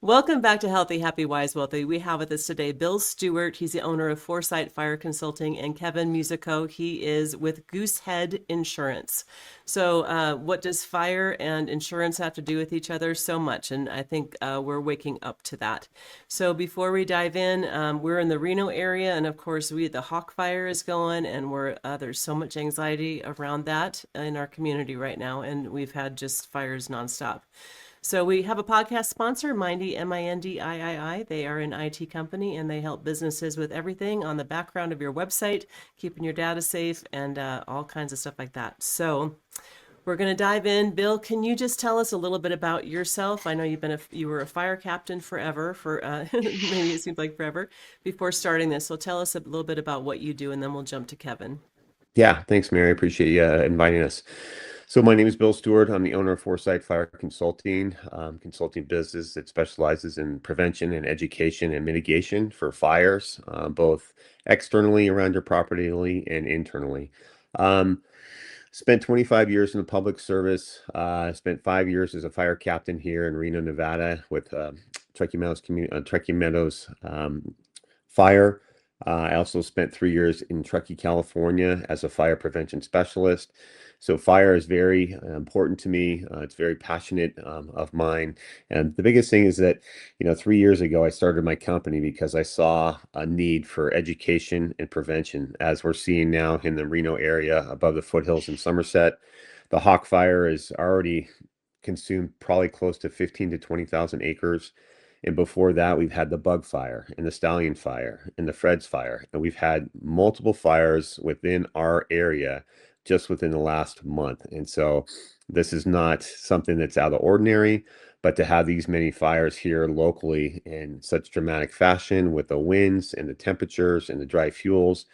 Welcome back to Healthy, Happy, Wise, Wealthy. We have with us today Bill Steward. He's the owner of Foresight Fire Consulting, and Kevin Musico. He is with Goosehead Insurance. So, what does fire and insurance have to do with each other? So much, and I think we're waking up to that. So, before we dive in, we're in the Reno area, and of course, the Hawk Fire is going, and there's so much anxiety around that in our community right now, and we've had just fires nonstop. So we have a podcast sponsor, Mindy, Mindii. They are an IT company and they help businesses with everything on the background of your website, keeping your data safe and all kinds of stuff like that. So we're going to dive in. Bill, can you just tell us a little bit about yourself? I know you were a fire captain forever for maybe it seems like forever before starting this. So tell us a little bit about what you do and then we'll jump to Kevin. Yeah, thanks, Mary. Appreciate you inviting us. So my name is Bill Steward. I'm the owner of Foresight Fire Consulting, consulting business that specializes in prevention and education and mitigation for fires, both externally around your property and internally. Um, Spent 25 years in the public service. Spent 5 years as a fire captain here in Reno, Nevada, with Truckee Meadows Fire. I also spent 3 years in Truckee, California as a fire prevention specialist. So fire is very important to me. It's very passionate of mine. And the biggest thing is that, 3 years ago, I started my company because I saw a need for education and prevention, as we're seeing now in the Reno area above the foothills in Somerset. The Hawk Fire is already consumed probably close to 15 to 20,000 acres. And before that, we've had the Bug Fire and the Stallion Fire and the Fred's Fire. And we've had multiple fires within our area just within the last month. And so this is not something that's out of the ordinary, but to have these many fires here locally in such dramatic fashion with the winds and the temperatures and the dry fuels,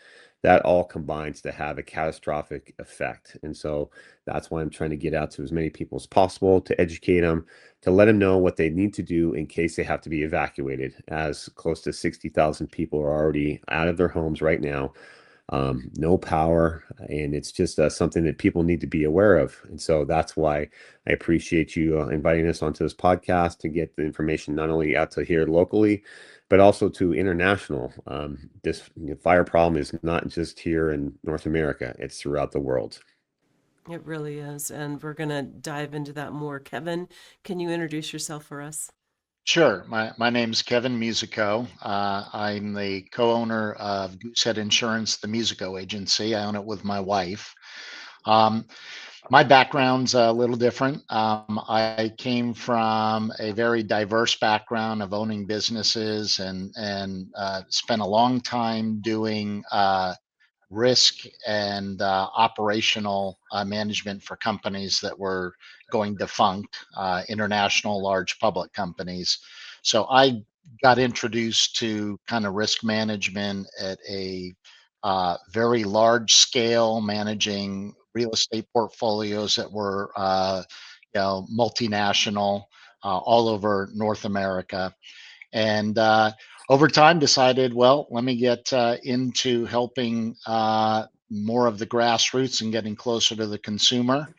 that all combines to have a catastrophic effect. And so that's why I'm trying to get out to as many people as possible to educate them, to let them know what they need to do in case they have to be evacuated, as close to 60,000 people are already out of their homes right now. No power, and it's just something that people need to be aware of. And so that's why I appreciate you inviting us onto this podcast to get the information not only out to here locally, but also to international. This fire problem is not just here in North America, it's throughout the world. It really is. And we're going to dive into that more. Kevin, can you introduce yourself for us? Sure. My name's Kevin Musico. I'm the co-owner of Goosehead Insurance, the Musico Agency. I own it with my wife. Um, my background's a little different. I came from a very diverse background of owning businesses and spent a long time doing risk and operational management for companies that were going defunct, international large public companies. So I got introduced to kind of risk management at a very large scale, managing real estate portfolios that were multinational, all over North America. And over time decided, well, let me get into helping more of the grassroots and getting closer to the consumer,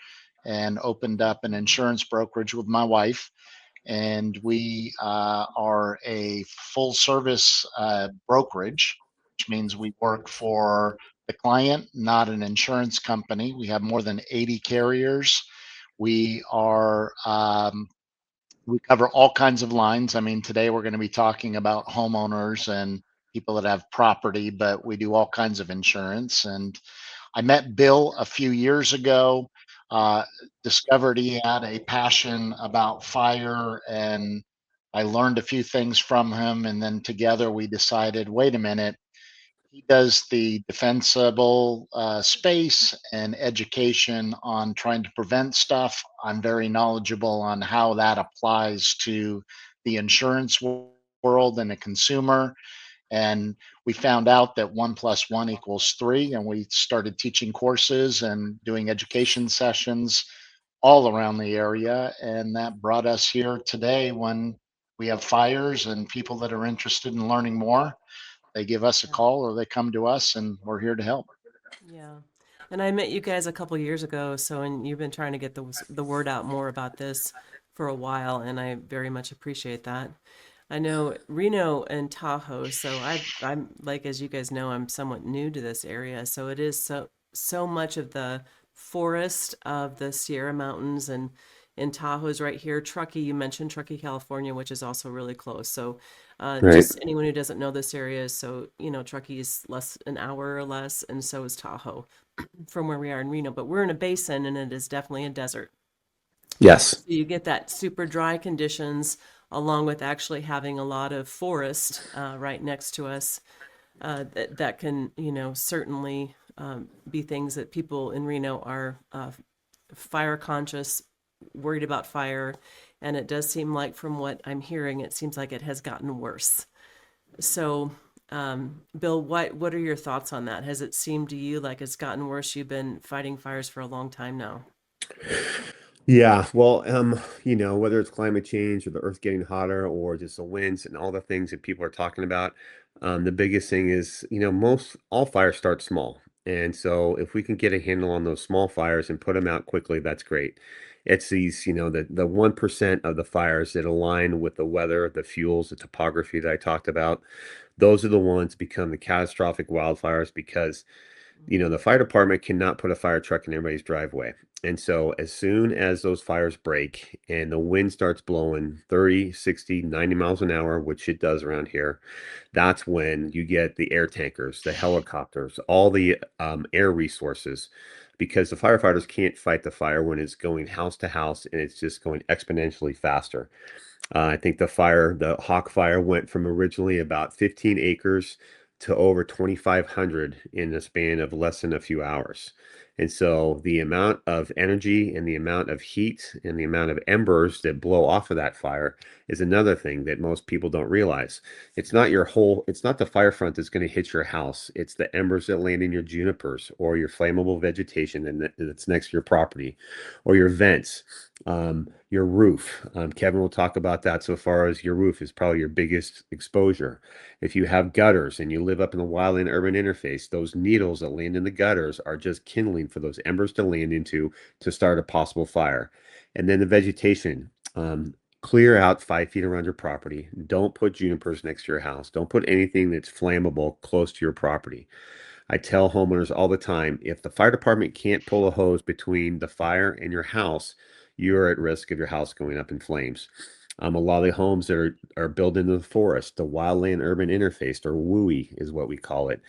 and opened up an insurance brokerage with my wife. And we are a full service brokerage, which means we work for the client, not an insurance company. We have more than 80 carriers. We are we cover all kinds of lines. I mean, today we're going to be talking about homeowners and people that have property, but we do all kinds of insurance. And I met Bill a few years ago, uh, discovered he had a passion about fire, and I learned a few things from him. And then together we decided, wait a minute, he does the defensible space and education on trying to prevent stuff. I'm very knowledgeable on how that applies to the insurance world and the consumer. And we found out that 1 + 1 = 3, and we started teaching courses and doing education sessions all around the area. And that brought us here today when we have fires and people that are interested in learning more, they give us a Yeah. call or they come to us, and we're here to help. Yeah. And I met you guys a couple years ago, so and you've been trying to get the word out more about this for a while, and I very much appreciate that. I know Reno and Tahoe, so I'm like, as you guys know, I'm somewhat new to this area, so it is so much of the forest of the Sierra Mountains, and in Tahoe is right here. Truckee, you mentioned Truckee, California, which is also really close. So Right. just anyone who doesn't know this area, so Truckee is less an hour or less, and so is Tahoe from where we are in Reno. But we're in a basin, and it is definitely a desert. Yes. So you get that super dry conditions along with actually having a lot of forest right next to us that can, certainly be things that people in Reno are fire conscious, worried about fire. And it does seem like, from what I'm hearing, it seems like it has gotten worse. So, Bill, what are your thoughts on that? Has it seemed to you like it's gotten worse? You've been fighting fires for a long time now. Yeah, well, whether it's climate change or the earth getting hotter or just the winds and all the things that people are talking about, the biggest thing is, most all fires start small. And so if we can get a handle on those small fires and put them out quickly, that's great. It's these, the 1% of the fires that align with the weather, the fuels, the topography that I talked about. Those are the ones become the catastrophic wildfires because the fire department cannot put a fire truck in everybody's driveway. And so as soon as those fires break and the wind starts blowing 30, 60, 90 miles an hour, which it does around here, that's when you get the air tankers, the helicopters, all the air resources, because the firefighters can't fight the fire when it's going house to house and it's just going exponentially faster. I think the Hawk Fire went from originally about 15 acres to over 2,500 in the span of less than a few hours. And so the amount of energy and the amount of heat and the amount of embers that blow off of that fire is another thing that most people don't realize. It's not the fire front that's going to hit your house. It's the embers that land in your junipers or your flammable vegetation that's next to your property or your vents, your roof. Kevin will talk about that so far as your roof is probably your biggest exposure. If you have gutters and you live up in the wildland urban interface, those needles that land in the gutters are just kindling for those embers to land into to start a possible fire. And then the vegetation. Clear out 5 feet around your property. Don't put junipers next to your house. Don't put anything that's flammable close to your property. I tell homeowners all the time, if the fire department can't pull a hose between the fire and your house, you're at risk of your house going up in flames. A lot of the homes that are built into the forest, the wildland urban interface, or WUI is what we call it.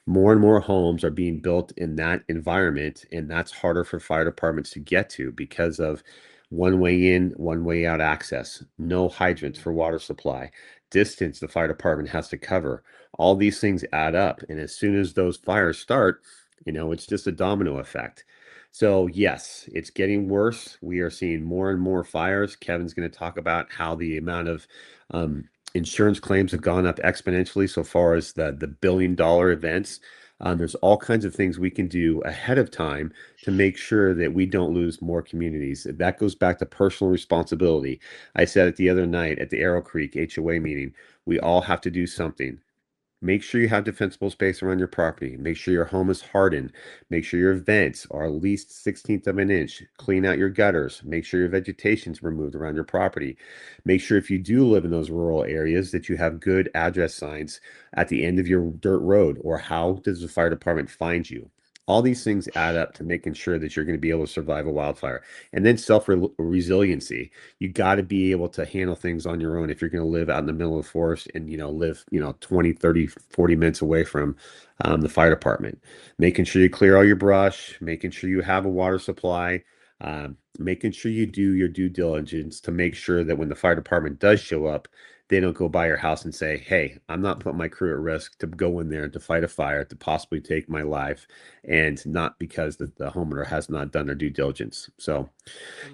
More and more homes are being built in that environment, and that's harder for fire departments to get to because of one way in, one way out access, no hydrants for water supply, distance the fire department has to cover. All these things add up. And as soon as those fires start, it's just a domino effect. So, yes, it's getting worse. We are seeing more and more fires. Kevin's going to talk about how the amount of insurance claims have gone up exponentially so far as the billion-dollar events. There's all kinds of things we can do ahead of time to make sure that we don't lose more communities. That goes back to personal responsibility. I said it the other night at the Arrow Creek HOA meeting. We all have to do something. Make sure you have defensible space around your property. Make sure your home is hardened. Make sure your vents are at least 1/16 of an inch. Clean out your gutters. Make sure your vegetation's removed around your property. Make sure if you do live in those rural areas that you have good address signs at the end of your dirt road, or how does the fire department find you? All these things add up to making sure that you're going to be able to survive a wildfire. And then self-resiliency. You got to be able to handle things on your own if you're going to live out in the middle of the forest and live 20, 30, 40 minutes away from the fire department. Making sure you clear all your brush, making sure you have a water supply, making sure you do your due diligence to make sure that when the fire department does show up, they don't go by your house and say, hey, I'm not putting my crew at risk to go in there to fight a fire to possibly take my life, and not because the homeowner has not done their due diligence. So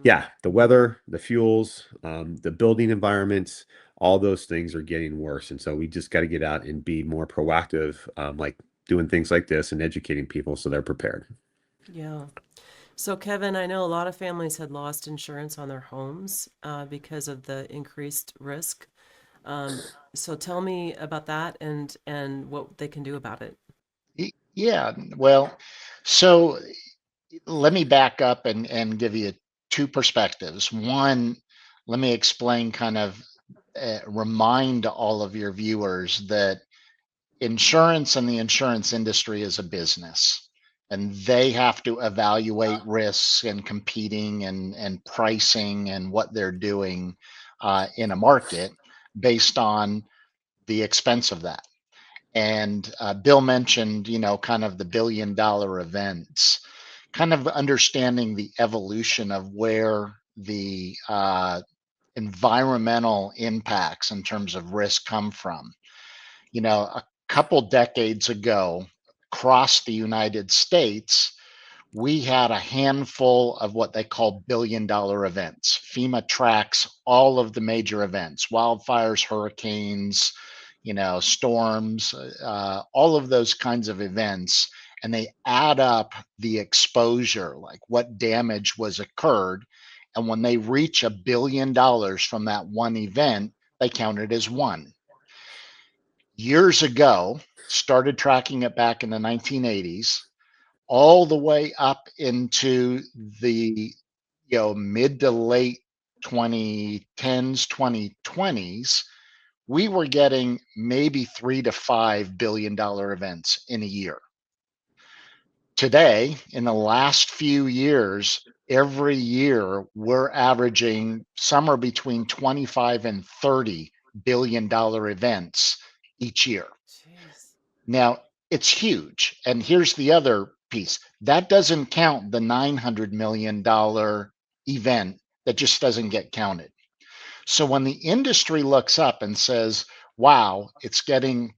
yeah, the weather, the fuels, the building environments, all those things are getting worse. And so we just got to get out and be more proactive, like doing things like this and educating people so they're prepared. Yeah. So, Kevin, I know a lot of families had lost insurance on their homes because of the increased risk. So tell me about that and what they can do about it. Yeah, well, so let me back up and give you two perspectives. One, let me explain kind of, remind all of your viewers that insurance and the insurance industry is a business, and they have to evaluate risks and competing and pricing and what they're doing in a market based on the expense of that. And Bill mentioned, kind of the billion-dollar events, kind of understanding the evolution of where the environmental impacts in terms of risk come from. A couple decades ago, across the United States, we had a handful of what they call billion-dollar events. FEMA tracks all of the major events: wildfires, hurricanes, storms, all of those kinds of events, and they add up the exposure, like what damage was occurred. And when they reach $1 billion from that one event, they count it as one. Years ago, started tracking it back in the 1980s, all the way up into the mid to late 2010s, 2020s, we were getting maybe $3 to $5 billion events in a year. Today, in the last few years, every year we're averaging somewhere between 25 and $30 billion events each year. Jeez. Now, it's huge. And here's the other piece. That doesn't count the $900 million event that just doesn't get counted. So when the industry looks up and says, wow, it's getting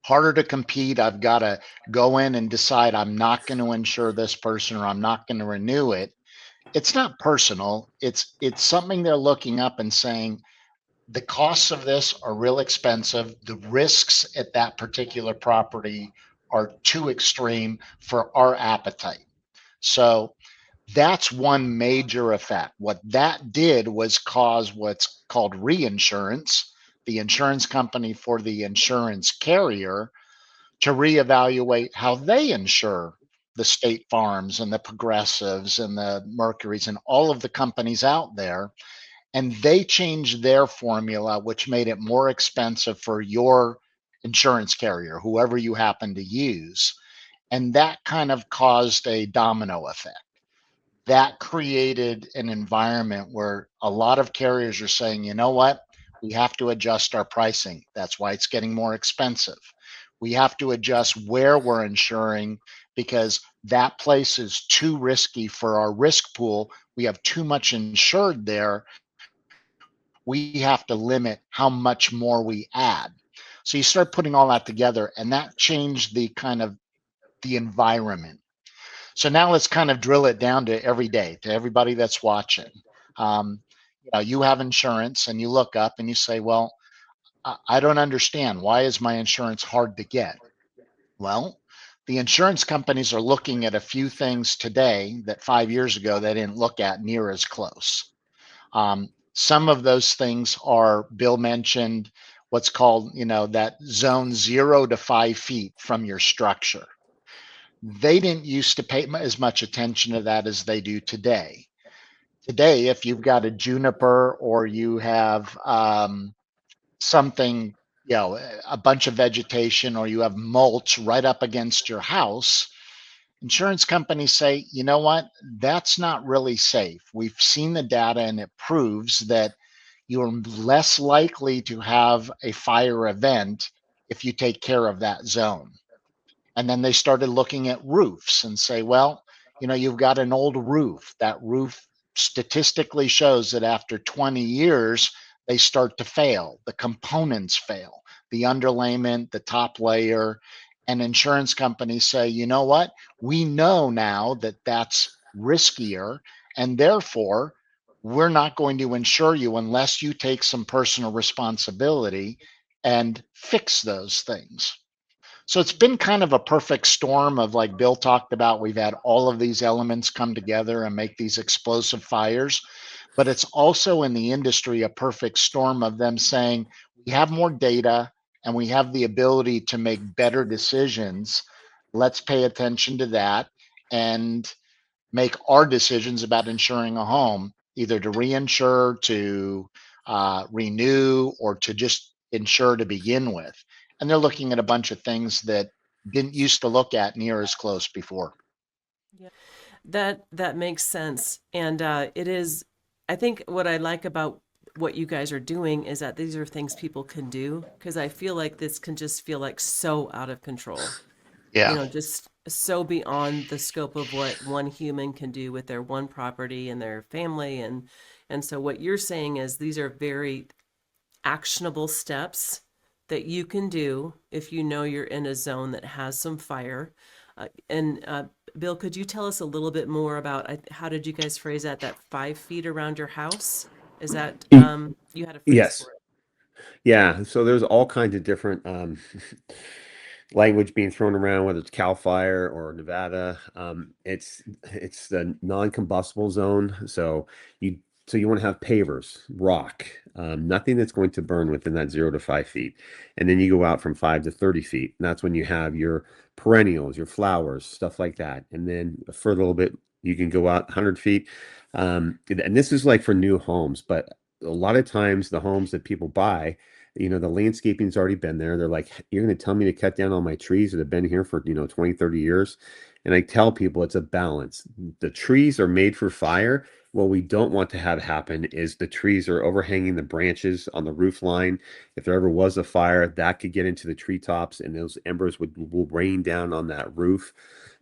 harder to compete, I've got to go in and decide I'm not going to insure this person or I'm not going to renew it, it's not personal. It's something they're looking up and saying, the costs of this are real expensive. The risks at that particular property are too extreme for our appetite. So that's one major effect. What that did was cause what's called reinsurance, the insurance company for the insurance carrier, to reevaluate how they insure the State Farms and the Progressives and the Mercuries and all of the companies out there. And they changed their formula, which made it more expensive for your insurance carrier, whoever you happen to use. And that kind of caused a domino effect. That created an environment where a lot of carriers are saying, you know what, we have to adjust our pricing. That's why it's getting more expensive. We have to adjust where we're insuring because that place is too risky for our risk pool. We have too much insured there. We have to limit how much more we add. So you start putting all that together, and that changed the kind of the environment. So now let's kind of drill it down to every day, to everybody that's watching. You have insurance and you look up and you say, well, I don't understand. Why is my insurance hard to get? Well, the insurance companies are looking at a few things today that 5 years ago they didn't look at near as close. Some of those things are, Bill mentioned, what's called, that zone 0 to 5 feet from your structure. They didn't used to pay as much attention to that as they do today. Today, if you've got a juniper or you have something, a bunch of vegetation, or you have mulch right up against your house, insurance companies say, you know what, that's not really safe. We've seen the data and it proves that you're less likely to have a fire event if you take care of that zone. And then they started looking at roofs and say, well, you've got an old roof. That roof statistically shows that after 20 years, they start to fail. The components fail, the underlayment, the top layer. And insurance companies say, you know what? We know now that that's riskier, and therefore, we're not going to insure you unless you take some personal responsibility and fix those things. So it's been kind of a perfect storm of, like Bill talked about, we've had all of these elements come together and make these explosive fires. But it's also in the industry a perfect storm of them saying, we have more data and we have the ability to make better decisions. Let's pay attention to that and make our decisions about insuring a home either to reinsure, to renew, or to just insure to begin with. And they're looking at a bunch of things that didn't used to look at near as close before. Yeah. That makes sense. And it is, I think what I like about what you guys are doing is that these are things people can do, because I feel like this can just feel like so out of control. Yeah. Just so beyond the scope of what one human can do with their one property and their family. And so what you're saying is these are very actionable steps that you can do if you know you're in a zone that has some fire. And Bill, could you tell us a little bit more about how did you guys phrase that 5 feet around your house? Is that you had a phrase Yes. for it? Yeah, so there's all kinds of different language being thrown around, whether it's Cal Fire or Nevada. It's the non-combustible zone, you you want to have pavers, rock, nothing that's going to burn within that 0 to 5 feet, and then you go out from 5 to 30 feet, and that's when you have your perennials, your flowers, stuff like that, and then for a little bit you can go out 100 feet, and this is like for new homes, but a lot of times the homes that people buy, the landscaping's already been there. They're like, you're going to tell me to cut down all my trees that have been here for, 20, 30 years. And I tell people it's a balance. The trees are made for fire. What we don't want to have happen is the trees are overhanging the branches on the roof line. If there ever was a fire, that could get into the treetops and those embers will rain down on that roof.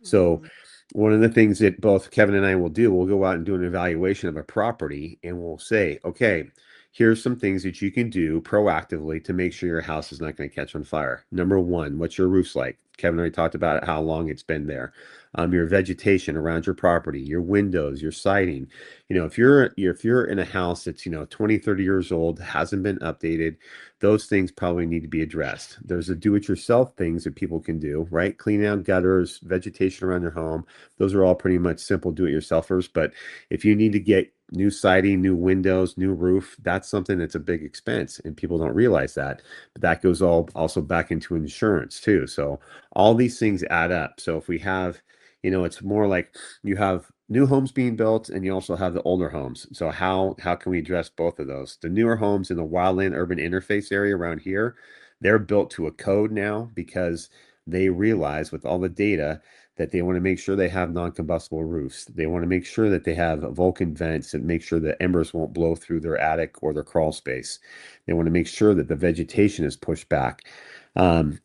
So Mhm. one of the things that both Kevin and I will do, we'll go out and do an evaluation of a property and we'll say, okay, here's some things that you can do proactively to make sure your house is not going to catch on fire. Number one, what's your roof's like? Kevin already talked about how long it's been there. Your vegetation around your property, your windows, your siding. If you're in a house that's 20, 30 years old, hasn't been updated, those things probably need to be addressed. There's the do-it-yourself things that people can do, right? Clean out gutters, vegetation around their home. Those are all pretty much simple do-it-yourselfers. But if you need to get new siding, new windows, new roof, that's something that's a big expense, and people don't realize that. But that goes all also back into insurance too. So all these things add up. So if we have, it's more like you have new homes being built and you also have the older homes. So how can we address both of those? The newer homes in the wildland urban interface area around here, they're built to a code now because they realize with all the data that they want to make sure they have non-combustible roofs. They want to make sure that they have Vulcan vents and make sure that embers won't blow through their attic or their crawl space. They want to make sure that the vegetation is pushed back.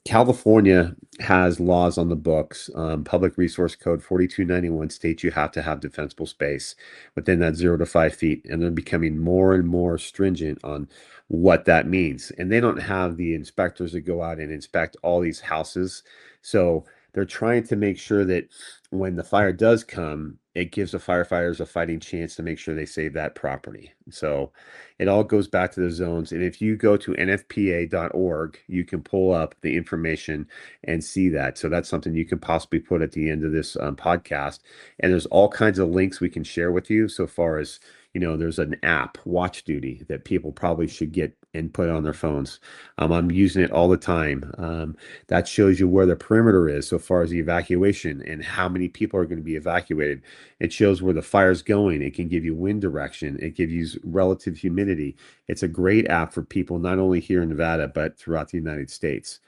California has laws on the books. Public Resource Code 4291 states you have to have defensible space within that 0 to 5 feet, and they're becoming more and more stringent on what that means. And they don't have the inspectors that go out and inspect all these houses. So they're trying to make sure that when the fire does come, it gives the firefighters a fighting chance to make sure they save that property. So it all goes back to the zones. And if you go to nfpa.org, you can pull up the information and see that. So that's something you can possibly put at the end of this podcast. And there's all kinds of links we can share with you so far as, there's an app, Watch Duty, that people probably should get and put on their phones. I'm using it all the time. That shows you where the perimeter is so far as the evacuation and how many people are going to be evacuated. It shows where the fire's going. It can give you wind direction. It gives you relative humidity. It's a great app for people, not only here in Nevada, but throughout the United States.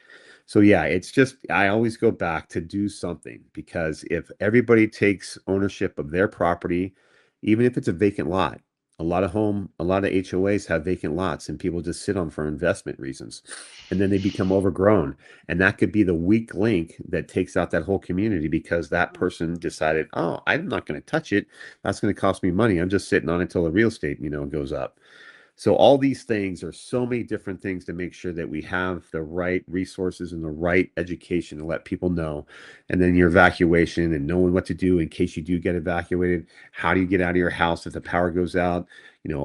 So yeah, it's just, I always go back to do something, because if everybody takes ownership of their property, even if it's a vacant lot, a lot of HOAs have vacant lots and people just sit on for investment reasons, and then they become overgrown. And that could be the weak link that takes out that whole community, because that person decided, oh, I'm not going to touch it. That's going to cost me money. I'm just sitting on it until the real estate, goes up. So all these things are so many different things to make sure that we have the right resources and the right education to let people know. And then your evacuation and knowing what to do in case you do get evacuated. How do you get out of your house if the power goes out?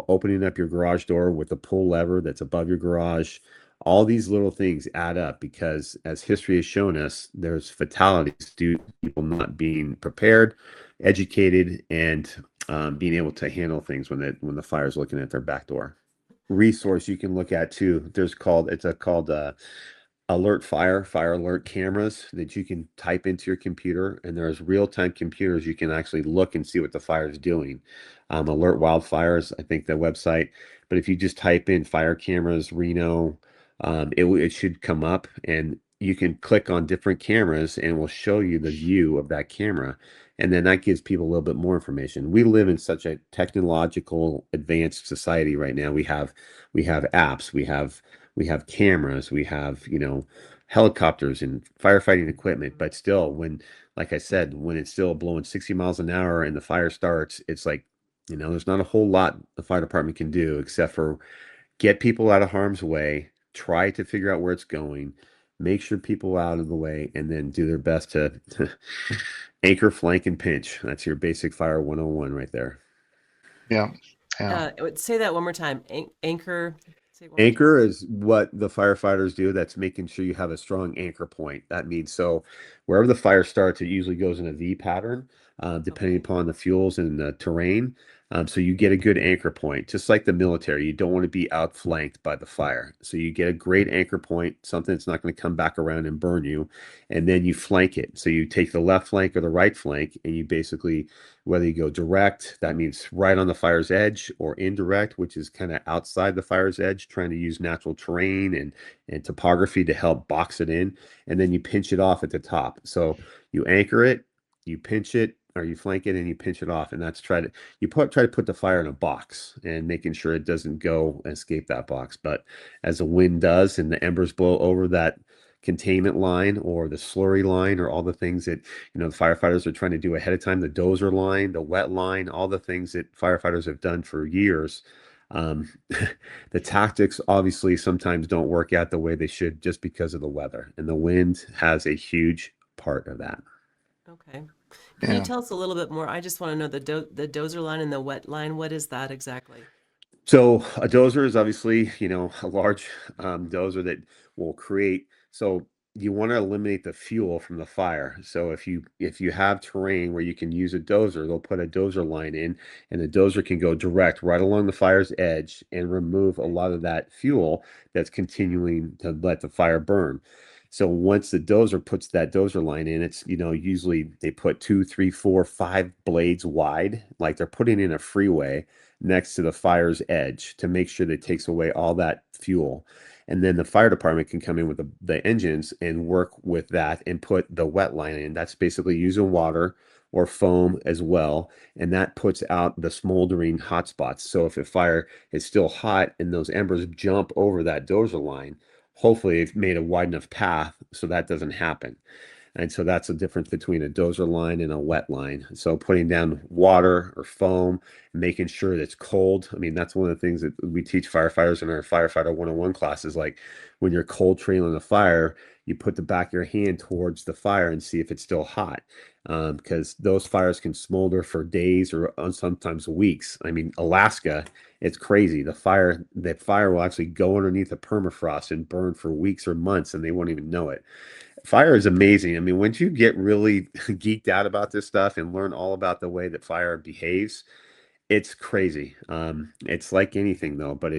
Opening up your garage door with the pull lever that's above your garage. All these little things add up, because as history has shown us, there's fatalities due to people not being prepared, educated, and being able to handle things when the fire's looking at their back door. Resource you can look at too. It's called alert fire alert cameras that you can type into your computer, and there's real-time computers you can actually look and see what the fire is doing. Alert wildfires, I think the website, but if you just type in fire cameras Reno, it should come up, and you can click on different cameras and will show you the view of that camera. And then that gives people a little bit more information. We live in such a technological advanced society right now. We have apps, we have cameras, we have, helicopters and firefighting equipment, but still, like I said, when it's still blowing 60 miles an hour and the fire starts, it's like, there's not a whole lot the fire department can do except for get people out of harm's way, try to figure out where it's going, make sure people are out of the way, and then do their best to anchor, flank, and pinch. That's your basic fire 101 right there. Yeah. Yeah. Say that one more time. Anchor. Say it one more time. Anchor is what the firefighters do. That's making sure you have a strong anchor point. That means so wherever the fire starts, it usually goes in a V pattern, depending Okay. upon the fuels and the terrain. So you get a good anchor point, just like the military. You don't want to be outflanked by the fire. So you get a great anchor point, something that's not going to come back around and burn you, and then you flank it. So you take the left flank or the right flank, and you basically, whether you go direct, that means right on the fire's edge, or indirect, which is kind of outside the fire's edge, trying to use natural terrain and topography to help box it in. And then you pinch it off at the top. So you anchor it, you pinch it, or you flank it and you pinch it off. And that's try to put the fire in a box and making sure it doesn't go escape that box. But as the wind does and the embers blow over that containment line or the slurry line or all the things that the firefighters are trying to do ahead of time, the dozer line, the wet line, all the things that firefighters have done for years. um, the tactics obviously sometimes don't work out the way they should just because of the weather, and the wind has a huge part of that. Okay. Can you Yeah. tell us a little bit more? I just want to know the dozer line and the wet line. What is that exactly? So a dozer is obviously, a large dozer that will create. So you want to eliminate the fuel from the fire. So if you have terrain where you can use a dozer, they'll put a dozer line in, and the dozer can go direct right along the fire's edge and remove a lot of that fuel that's continuing to let the fire burn. So once the dozer puts that dozer line in, it's, usually they put two, three, four, five blades wide, like they're putting in a freeway next to the fire's edge to make sure that it takes away all that fuel. And then the fire department can come in with the engines and work with that and put the wet line in. That's basically using water or foam as well. And that puts out the smoldering hot spots. So if a fire is still hot and those embers jump over that dozer line, hopefully it's made a wide enough path so that doesn't happen. And so that's the difference between a dozer line and a wet line. So putting down water or foam, making sure that it's cold. I mean, that's one of the things that we teach firefighters in our firefighter 101 classes. Like when you're cold trailing a fire, you put the back of your hand towards the fire and see if it's still hot. Because those fires can smolder for days or sometimes weeks. I mean, Alaska, it's crazy. The fire will actually go underneath the permafrost and burn for weeks or months, and they won't even know it. Fire is amazing. I mean, once you get really geeked out about this stuff and learn all about the way that fire behaves, it's crazy. It's like anything though, but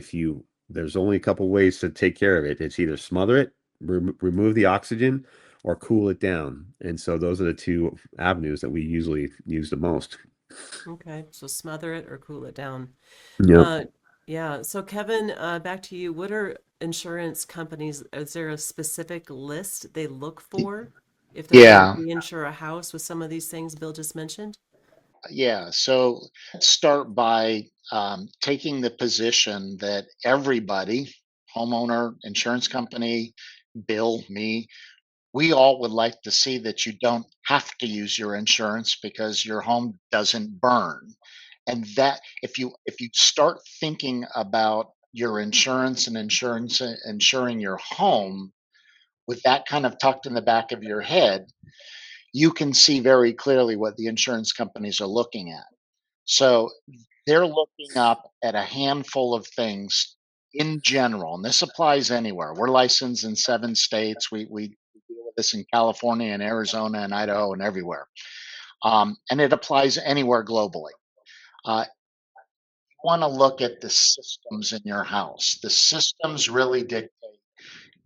there's only a couple ways to take care of it. It's either smother it, remove the oxygen, or cool it down. And so those are the two avenues that we usually use the most. Okay. So smother it or cool it down. Yep. Uh, yeah. So Kevin, back to you. What are insurance companies? Is there a specific list they look for if they're going to Yeah. reinsure a house with some of these things Bill just mentioned? Yeah. So let's start by taking the position that everybody, homeowner, insurance company, Bill, me, we all would like to see that you don't have to use your insurance because your home doesn't burn. And that if you start thinking about your insurance and insuring your home with that kind of tucked in the back of your head, you can see very clearly what the insurance companies are looking at. So they're looking up at a handful of things in general, and this applies anywhere. We're licensed in 7 states. We deal with this in California and Arizona and Idaho and everywhere. And it applies anywhere globally. You want to look at the systems in your house. The systems really dictate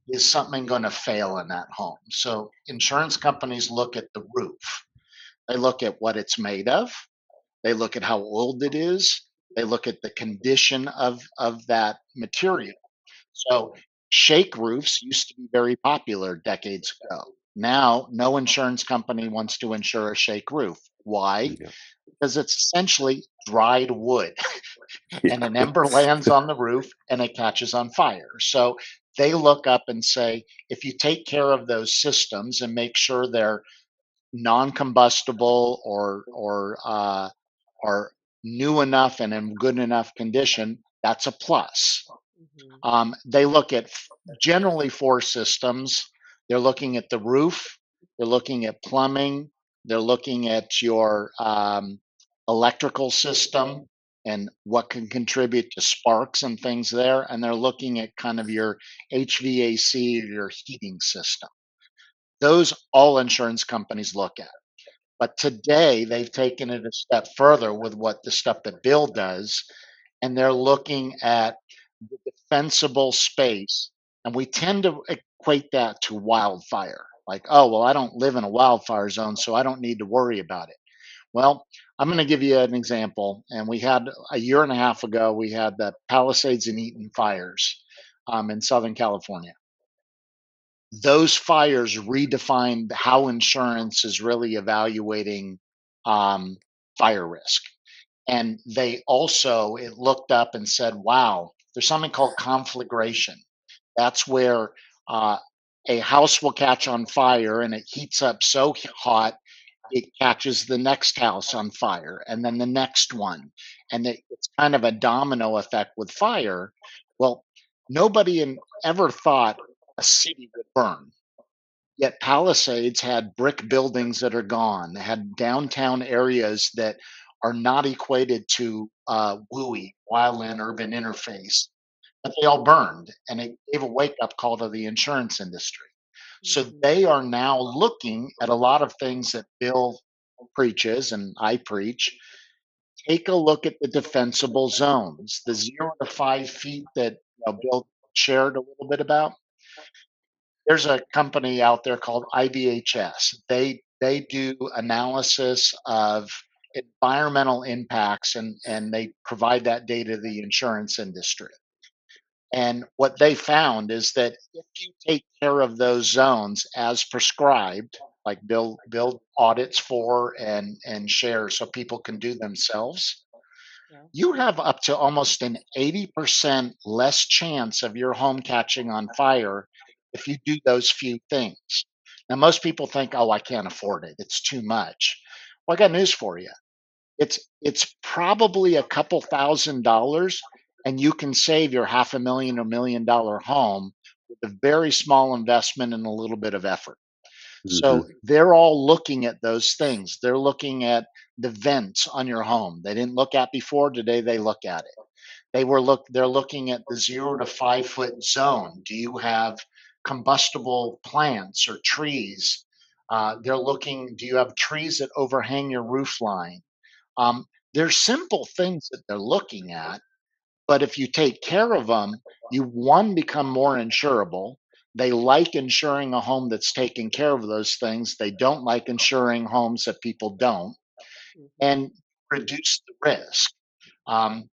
is something going to fail in that home? So insurance companies look at the roof. They look at what it's made of. They look at how old it is. They look at the condition of that material. So shake roofs used to be very popular decades ago. Now, no insurance company wants to insure a shake roof. Why? Yeah. Because it's essentially dried wood and Yeah. an ember lands on the roof and it catches on fire. So they look up and say, if you take care of those systems and make sure they're non-combustible or are new enough and in good enough condition, that's a plus. Mhm. They look at generally four systems. They're looking at the roof, they're looking at plumbing, they're looking at your electrical system and what can contribute to sparks and things there. And they're looking at kind of your HVAC, your heating system. Those all insurance companies look at. But today they've taken it a step further with what the stuff that Bill does, and they're looking at the defensible space. And we tend to equate that to wildfire. Like, oh, well, I don't live in a wildfire zone, so I don't need to worry about it. Well, I'm going to give you an example. And we had a year and a half ago, we had the Palisades and Eaton fires in Southern California. Those fires redefined how insurance is really evaluating um, fire risk. And they also, it looked up and said, wow, there's something called conflagration. That's where uh, a house will catch on fire and it heats up so hot it catches the next house on fire and then the next one. And it's kind of a domino effect with fire. Well, ever thought a city would burn. Yet Palisades had brick buildings that are gone. They had downtown areas that are not equated to WUI, wildland urban interface, but they all burned, and it gave a wake up call to the insurance industry. So Mhm. they are now looking at a lot of things that Bill preaches and I preach. Take a look at the defensible zones, the 0 to 5 feet that Bill shared a little bit about. There's a company out there called IBHS. They do analysis of environmental impacts and they provide that data to the insurance industry. And what they found is that if you take care of those zones as prescribed, like Bill audits for and shares so people can do themselves, Yeah. you have up to almost an 80% less chance of your home catching on fire if you do those few things. Now, most people think, oh, I can't afford it. It's too much. Well, I got news for you. It's probably a couple $1,000 and you can save your half a million or $1 million home with a very small investment and a little bit of effort. Hmm. So they're all looking at those things. They're looking at the vents on your home. They didn't look at before. Today they look at it. They're looking at the 0 to 5 foot zone. Do you have combustible plants or trees? They're looking, do you have trees that overhang your roof line? There's simple things that they're looking at, but if you take care of them, you one become more insurable. They like insuring a home that's taking care of those things. They don't like insuring homes that people don't, Mhm. and reduce the risk. Um,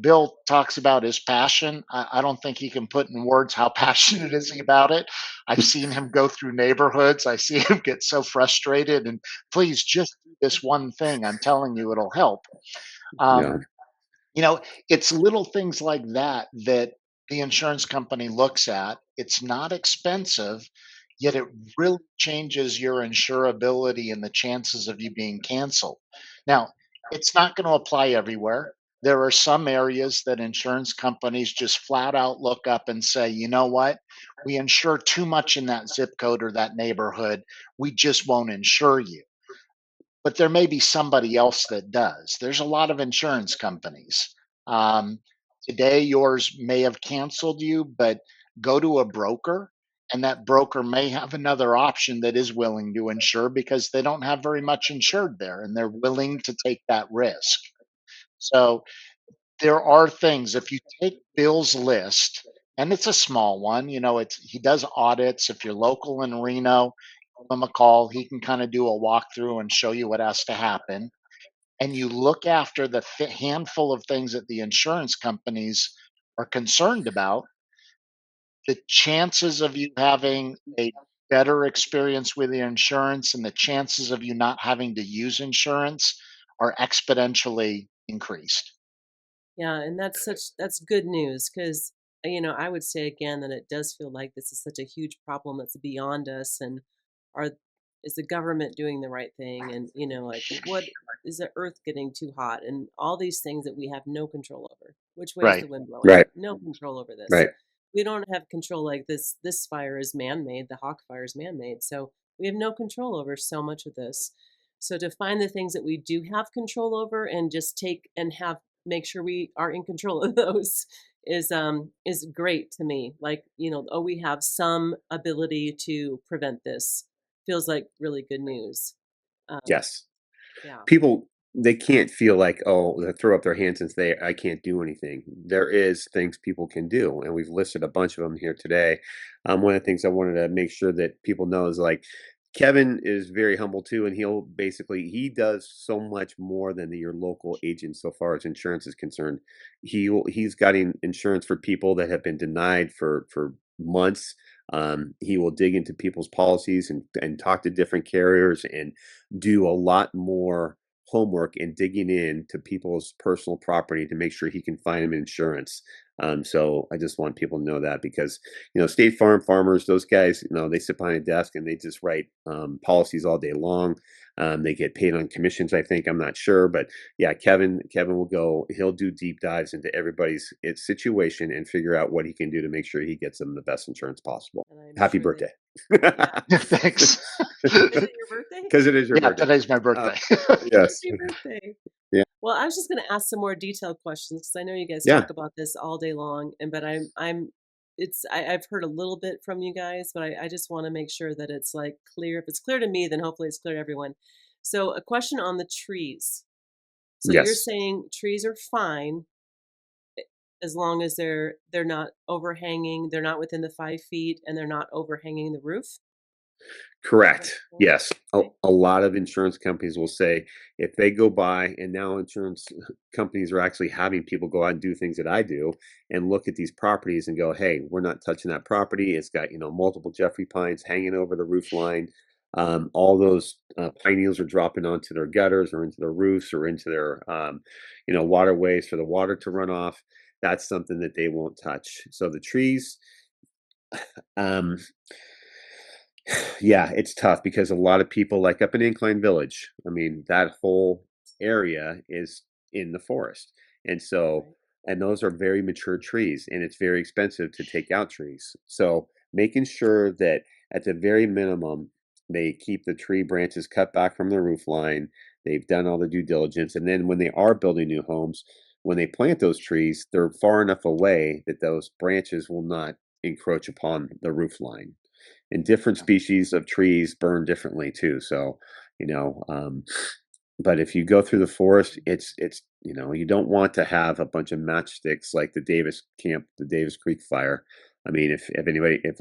Bill talks about his passion. I don't think he can put in words how passionate is he about it. I've seen him go through neighborhoods. I see him get so frustrated. And please just do this one thing. I'm telling you, it'll help. Yeah. Um, you know, it's little things like that that the insurance company looks at. It's not expensive, yet it really changes your insurability and the chances of you being canceled. Now, it's not going to apply everywhere. There are some areas that insurance companies just flat out look up and say, you know what? We insure too much in that zip code or that neighborhood. We just won't insure you, but there may be somebody else that does. There's a lot of insurance companies. Um, Today, yours may have canceled you, but go to a broker, and that broker may have another option that is willing to insure because they don't have very much insured there and they're willing to take that risk. So, there are things, if you take Bill's list and it's a small one. He does audits. If you're local in Reno, give him a call. He can kind of do a walkthrough and show you what has to happen. And you look after the handful of things that the insurance companies are concerned about, the chances of you having a better experience with your insurance and the chances of you not having to use insurance are exponentially increased. Yeah, and that's good news because I would say again that it does feel like this is such a huge problem that's beyond us, and are is the government doing the right thing? And like what is the earth getting too hot? And all these things that we have no control over. Which way is Right. the wind blowing? Right. No control over this. Right. We don't have control like this. This fire is man-made. The Hawk fire is man-made. So we have no control over so much of this. So to find the things that we do have control over and just take and have make sure we are in control of those is great to me. Like, oh, we have some ability to prevent this. Feels like really good news. Um, Yes. yeah. People, they can't feel like, oh, they throw up their hands and say, I can't do anything. There is things people can do, and we've listed a bunch of them here today. One of the things I wanted to make sure that people know is like Kevin is very humble too, and he does so much more than your local agent so far as insurance is concerned. He's gotten insurance for people that have been denied for months. He will dig into people's policies and talk to different carriers and do a lot more homework and digging in to people's personal property to make sure he can find them insurance. So I just want people to know that because, State Farm farmers, those guys, they sit behind a desk and they just write policies all day long. They get paid on commissions, I think. I'm not sure, but yeah, Kevin he'll do deep dives into everybody's situation and figure out what he can do to make sure he gets them the best insurance possible. And I'm Happy sure birthday. yeah. Thanks. Is it your birthday? Because it is your Yeah, birthday. today's my birthday. Yes. Happy birthday. Yeah. Well, I was just going to ask some more detailed questions because I know you guys Yeah. talk about this all day long, but I've heard a little bit from you guys, but I just want to make sure that it's like clear. If it's clear to me, then hopefully it's clear to everyone. So a question on the trees. So you're Yes. saying trees are fine as long as they're not overhanging, they're not within the 5 feet, and they're not overhanging the roof. Correct. Yes. Okay. A lot of insurance companies will say if they go by, and now insurance companies are actually having people go out and do things that I do and look at these properties and go, hey, we're not touching that property. It's got, multiple Jeffrey pines hanging over the roof line. All those pine needles are dropping onto their gutters or into their roofs or into their, waterways for the water to run off. That's something that they won't touch. So the trees, um, yeah, it's tough because a lot of people, like up in Incline Village, I mean, that whole area is in the forest. And so, Right. and those are very mature trees, and it's very expensive to take out trees. So, making sure that at the very minimum, they keep the tree branches cut back from the roof line. They've done all the due diligence. And then when they are building new homes, when they plant those trees, they're far enough away that those branches will not encroach upon the roof line. And different species of trees burn differently too. So, you know, um, but if you go through the forest, it's you don't want to have a bunch of matchsticks like the Davis Creek fire. I mean, if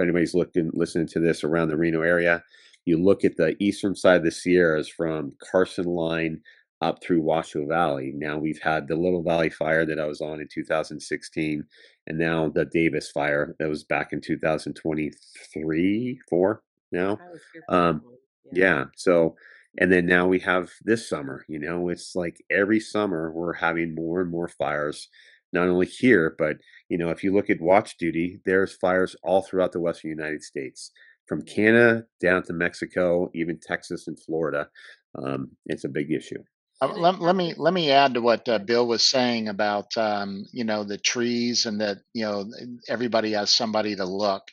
anybody's listening to this around the Reno area, you look at the eastern side of the Sierras from Carson Line up through Washoe Valley. Now we've had the Little Valley fire that I was on in 2016, and now the Davis fire that was back in 2023, 4 now. I was here for that Um, one. Yeah. yeah. So, and then now we have this summer, it's like every summer we're having more and more fires, not only here, but, if you look at watch duty, there's fires all throughout the Western United States, from Canada down to Mexico, even Texas and Florida. It's a big issue. And it Let me add to what happens. Bill was saying about the trees and that everybody has somebody to look.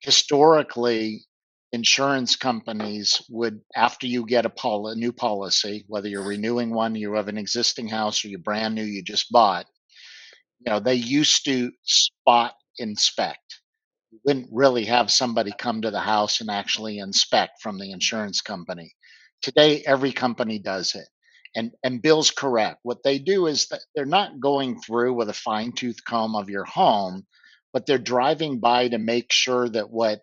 Historically, insurance companies would, after you get a new policy, whether you're renewing one, you have an existing house, or you're brand new, you just bought, they used to spot inspect. You wouldn't really have somebody come to the house and actually inspect from the insurance company. Today, every company does it. And Bill's correct. What they do is that they're not going through with a fine tooth comb of your home, but they're driving by to make sure that what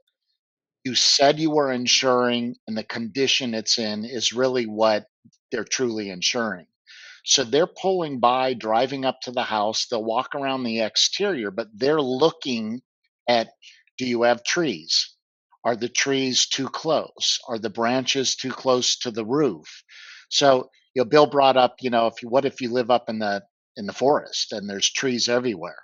you said you were insuring and the condition it's in is really what they're truly insuring. So they're pulling by, driving up to the house. They'll walk around the exterior, but they're looking at, do you have trees? Are the trees too close? Are the branches too close to the roof? So, Bill brought up, what if you live up in the forest and there's trees everywhere?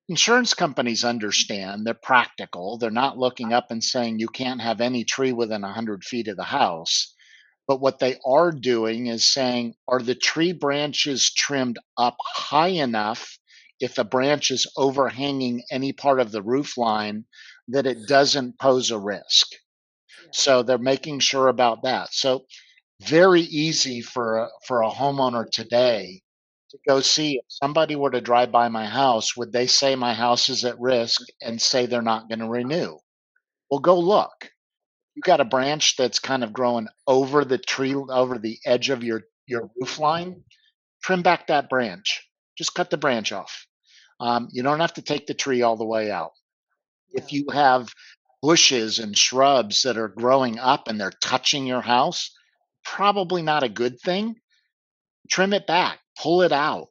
Insurance companies understand, they're practical. They're not looking up and saying you can't have any tree within 100 feet of the house. But what they are doing is saying, are the tree branches trimmed up high enough if a branch is overhanging any part of the roof line that it doesn't pose a risk? So they're making sure about that. So very easy for a homeowner today to go see if somebody were to drive by my house, would they say my house is at risk and say they're not going to renew? Well, go look. You got a branch that's kind of growing over the tree, over the edge of your roof line. Trim back that branch. Just cut the branch off. You don't have to take the tree all the way out. If you have bushes and shrubs that are growing up and they're touching your house, probably not a good thing. Trim it back, pull it out.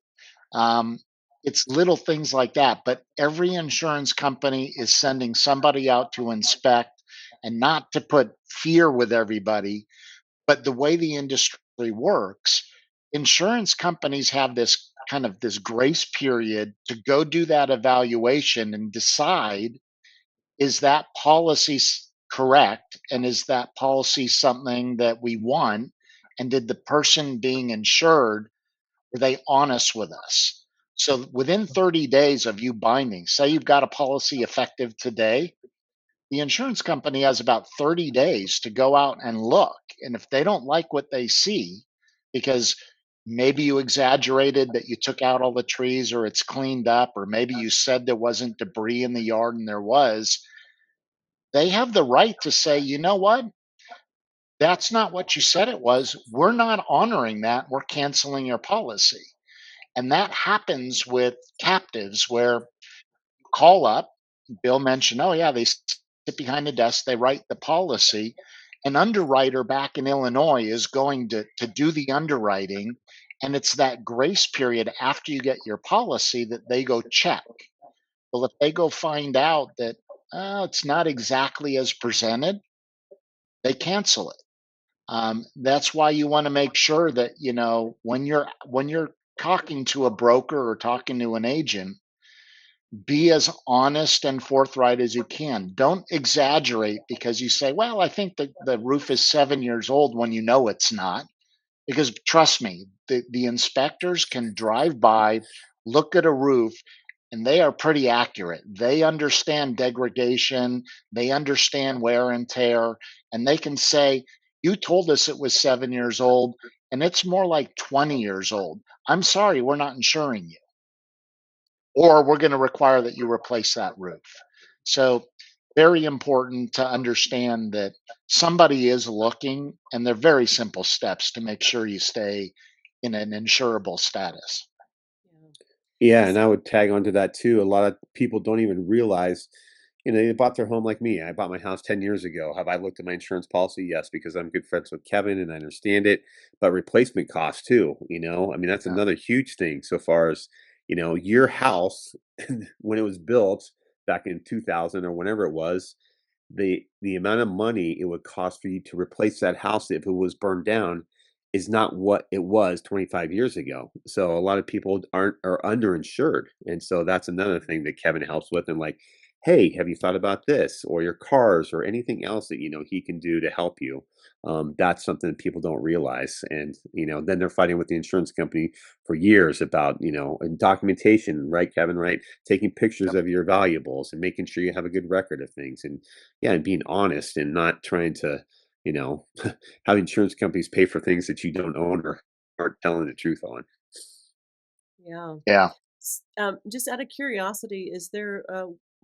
Um, it's little things like that. But every insurance company is sending somebody out to inspect, and not to put fear with everybody. But the way the industry works, insurance companies have this kind of this grace period to go do that evaluation and decide, is that policy correct? And is that policy something that we want? And did the person being insured, were they honest with us? So within 30 days of you binding, say you've got a policy effective today, the insurance company has about 30 days to go out and look. And if they don't like what they see, because maybe you exaggerated that you took out all the trees or it's cleaned up, or maybe you said there wasn't debris in the yard and there was, they have the right to say, you know what? That's not what you said it was. We're not honoring that. We're canceling your policy. And that happens with captives where you call up, Bill mentioned, oh, yeah, they sit behind the desk, they write the policy. An underwriter back in Illinois is going to do the underwriting. And it's that grace period after you get your policy that they go check. Well, if they go find out that it's not exactly as presented, they cancel it. That's why you want to make sure that when you're talking to a broker or talking to an agent, be as honest and forthright as you can. Don't exaggerate because you say, well, I think that the roof is 7 years old when you know it's not. Because trust me, the inspectors can drive by, look at a roof, and they are pretty accurate. They understand degradation, they understand wear and tear, and they can say, you told us it was 7 years old, and it's more like 20 years old. I'm sorry, we're not insuring you. Or we're going to require that you replace that roof. So, very important to understand that somebody is looking, and they're very simple steps to make sure you stay in an insurable status. Yeah, and I would tag onto that too. A lot of people don't even realize, they bought their home like me. I bought my house 10 years ago. Have I looked at my insurance policy? Yes, because I'm good friends with Kevin and I understand it. But replacement costs too, I mean, that's Yeah. another huge thing so far as, your house when it was built back in 2000 or whenever it was, the amount of money it would cost for you to replace that house if it was burned down is not what it was 25 years ago. So a lot of people are underinsured. And so that's another thing that Kevin helps with. And like, hey, have you thought about this or your cars or anything else that he can do to help you? That's something that people don't realize. And then they're fighting with the insurance company for years about and documentation, right, Kevin? Right, taking pictures Yep. of your valuables and making sure you have a good record of things, and yeah, and being honest and not trying to you know have insurance companies pay for things that you don't own or aren't telling the truth on. Yeah. Yeah. Just out of curiosity, is there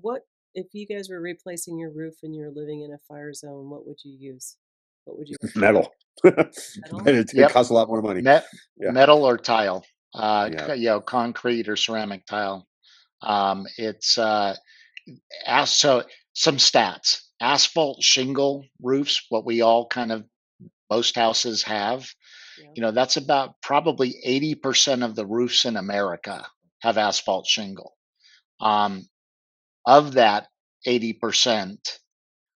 what if you guys were replacing your roof and you're living in a fire zone? What would you use? What would you recommend? Metal. Metal? But it Yep. costs a lot more money. Met, Yeah. metal or tile, Yeah. concrete or ceramic tile. It's so some stats: asphalt shingle roofs, what we all kind of most houses have. Yeah. That's about probably 80% of the roofs in America have asphalt shingle. Um, of that 80%,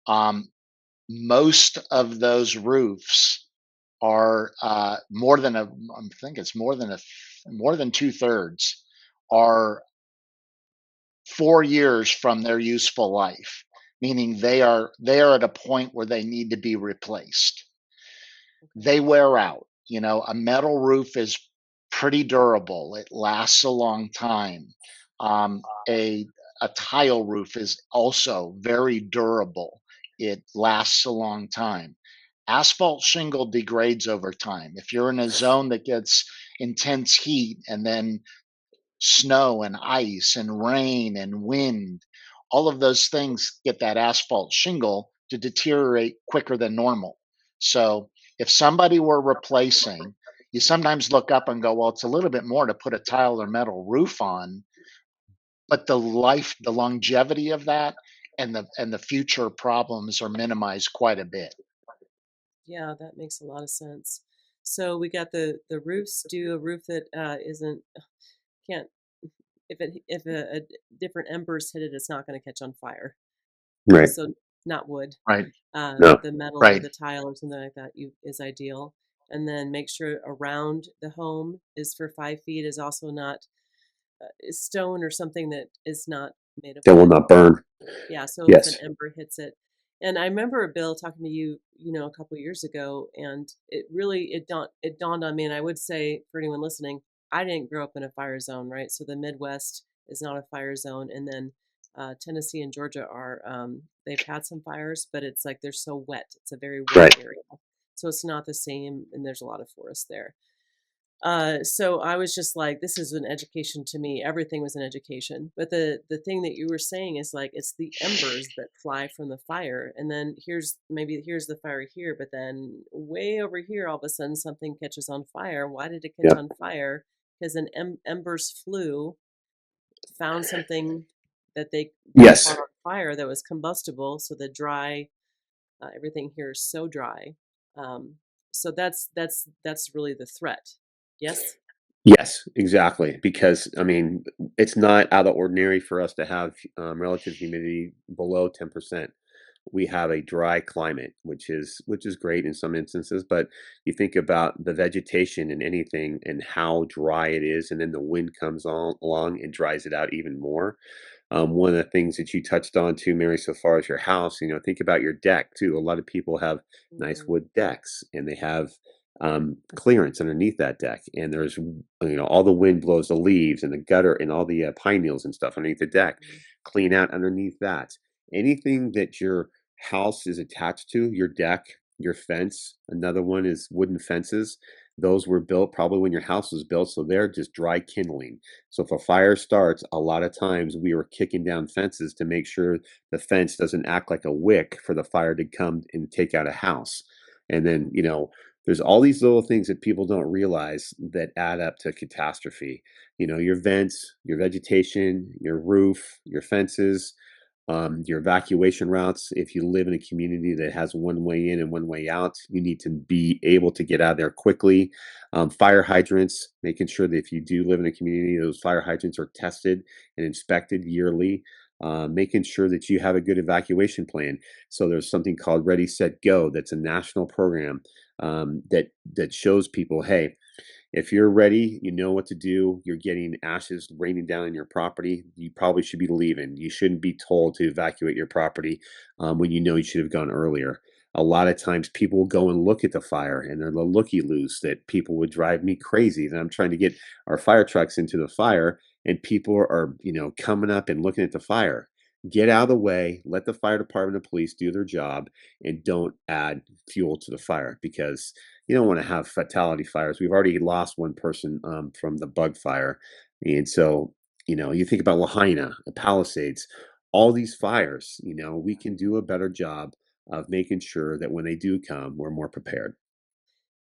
um, most of those roofs are I think it's more than two-thirds are 4 years from their useful life, meaning they are at a point where they need to be replaced. They wear out. A metal roof is pretty durable. It lasts a long time. A tile roof is also very durable. It lasts a long time. Asphalt shingle degrades over time. If you're in a zone that gets intense heat and then snow and ice and rain and wind, all of those things get that asphalt shingle to deteriorate quicker than normal. So if somebody were replacing, you sometimes look up and go, well, it's a little bit more to put a tile or metal roof on, but the longevity of that and the future problems are minimized quite a bit. Yeah, that makes a lot of sense. So we got the roofs. Do a roof that isn't can't if a different embers hit it, it's not going to catch on fire. Right. So not wood. Right. No. The metal or Right. the tile or something like that is ideal. And then make sure around the home is for 5 feet is also not stone or something that is not made of That will wood. not burn. Yeah, so if an Yes. ember hits it. And I remember Bill talking to you, a couple years ago, and it dawned on me, and I would say for anyone listening, I didn't grow up in a fire zone, right? So the Midwest is not a fire zone, and then Tennessee and Georgia are they've had some fires, but it's like they're so wet. It's a very wet Right. area, so it's not the same, and there's a lot of forest there. So I was just like, this is an education to me. Everything was an education. But the thing that you were saying is like it's the embers that fly from the fire. And then here's the fire here, but then way over here all of a sudden something catches on fire. Why did it catch Yeah. on fire? Because an embers flew, found something that they Yes. caught on fire that was combustible. So the dry everything here is so dry. So that's really the threat. Yes. Yes, exactly. Because I mean, it's not out of the ordinary for us to have relative humidity below 10%. We have a dry climate, which is great in some instances, but you think about the vegetation and anything and how dry it is, and then the wind comes on along and dries it out even more. One of the things that you touched on too, Mary, so far as your house, think about your deck too. A lot of people have nice Mhm. wood decks, and they have clearance underneath that deck, and there's all the wind blows the leaves and the gutter and all the pine needles and stuff underneath the deck. Mhm. Clean out underneath that. Anything that your house is attached to, your deck, your fence. Another one is wooden fences. Those were built probably when your house was built, so they're just dry kindling. So if a fire starts, a lot of times we were kicking down fences to make sure the fence doesn't act like a wick for the fire to come and take out a house. And then, there's all these little things that people don't realize that add up to catastrophe. Your vents, your vegetation, your roof, your fences, your evacuation routes. If you live in a community that has one way in and one way out, you need to be able to get out of there quickly. Fire hydrants, making sure that if you do live in a community, those fire hydrants are tested and inspected yearly. Making sure that you have a good evacuation plan. So there's something called Ready, Set, Go. That's a national program that shows people, hey, if you're ready, you know what to do. You're getting ashes raining down on your property. You probably should be leaving. You shouldn't be told to evacuate your property when you know you should have gone earlier. A lot of times people will go and look at the fire and they're the looky-loos that people would drive me crazy. That I'm trying to get our fire trucks into the fire and people are, coming up and looking at the fire. Get out of the way, let the fire department and police do their job, and don't add fuel to the fire because you don't want to have fatality fires. We've already lost one person from the bug fire. And so, you think about Lahaina, the Palisades, all these fires, we can do a better job of making sure that when they do come, we're more prepared.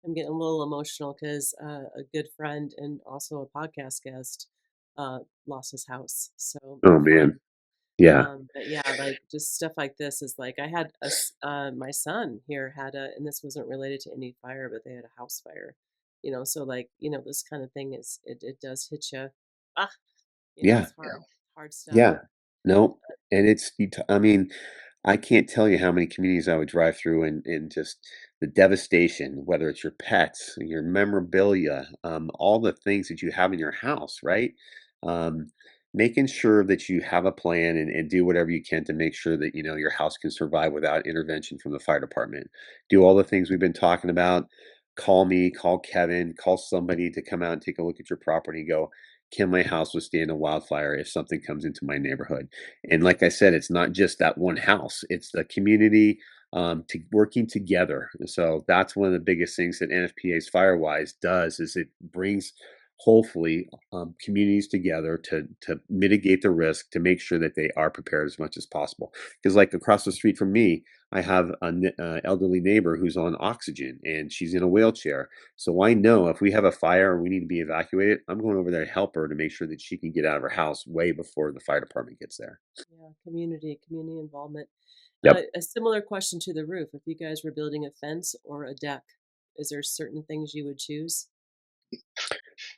I'm getting a little emotional because a good friend and also a podcast guest lost his house. So Oh man. Yeah. but yeah, like just stuff like this is like I had my son here had and this wasn't related to any fire, but they had a house fire, so like, this kind of thing it does hit you. Ah, Yeah. it's hard stuff. Yeah. No. And I mean, I can't tell you how many communities I would drive through and just the devastation, whether it's your pets, your memorabilia, all the things that you have in your house, right? Um, Making sure that you have a plan and do whatever you can to make sure that, your house can survive without intervention from the fire department. Do all the things we've been talking about. Call me, call Kevin, call somebody to come out and take a look at your property and go, can my house withstand a wildfire if something comes into my neighborhood? And like I said, it's not just that one house; it's the community working together. So that's one of the biggest things that NFPA's Firewise does is it brings hopefully communities together to mitigate the risk to make sure that they are prepared as much as possible. Because like across the street from me, I have an elderly neighbor who's on oxygen and she's in a wheelchair. So I know if we have a fire and we need to be evacuated, I'm going over there to help her to make sure that she can get out of her house way before the fire department gets there. Yeah, community involvement. Yep. A similar question to the roof. If you guys were building a fence or a deck, is there certain things you would choose?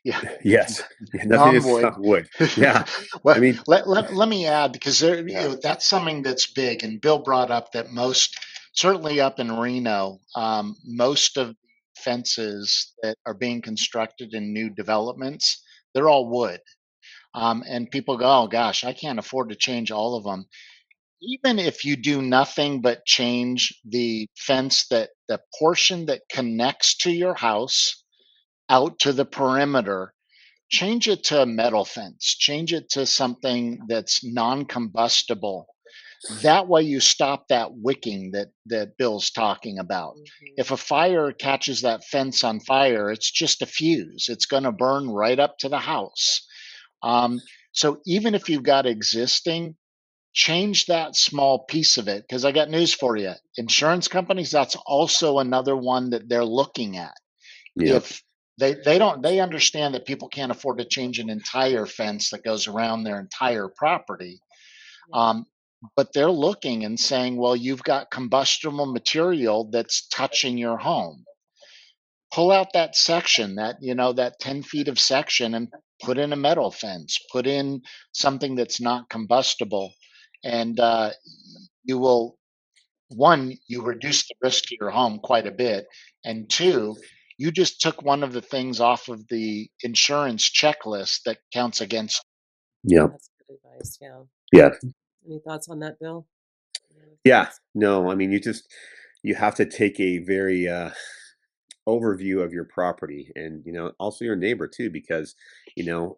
Yeah, Yes. Yeah, nothing is non-wood. wood. Yeah. I Well, mean, let me add, because yeah. that's something that's big, and Bill brought up that most, certainly up in Reno, most of the fences that are being constructed in new developments, they're all wood. And people go, oh gosh, I can't afford to change all of them. Even if you do nothing but change the fence, that the portion that connects to your house out to the perimeter, change it to a metal fence, change it to something that's non-combustible. That way you stop that wicking that Bill's talking about. If a fire catches that fence on fire, it's just a fuse. It's going to burn right up to the house. Um, so even if you've got existing, change that small piece of it, because I got news for you. Insurance companies, that's also another one that they're looking at. Yeah. If they understand that people can't afford to change an entire fence that goes around their entire property. Um, but they're looking and saying, well, you've got combustible material that's touching your home. Pull out that section, that 10 feet of section, and put in a metal fence, put in something that's not combustible. And you will, one, you reduce the risk to your home quite a bit. And two, you just took one of the things off of the insurance checklist that counts against. Yeah. That's good advice. Yeah. Yeah. Any thoughts on that, Bill? Any other Yeah. thoughts? No, I mean, you have to take a very overview of your property and also your neighbor too because you know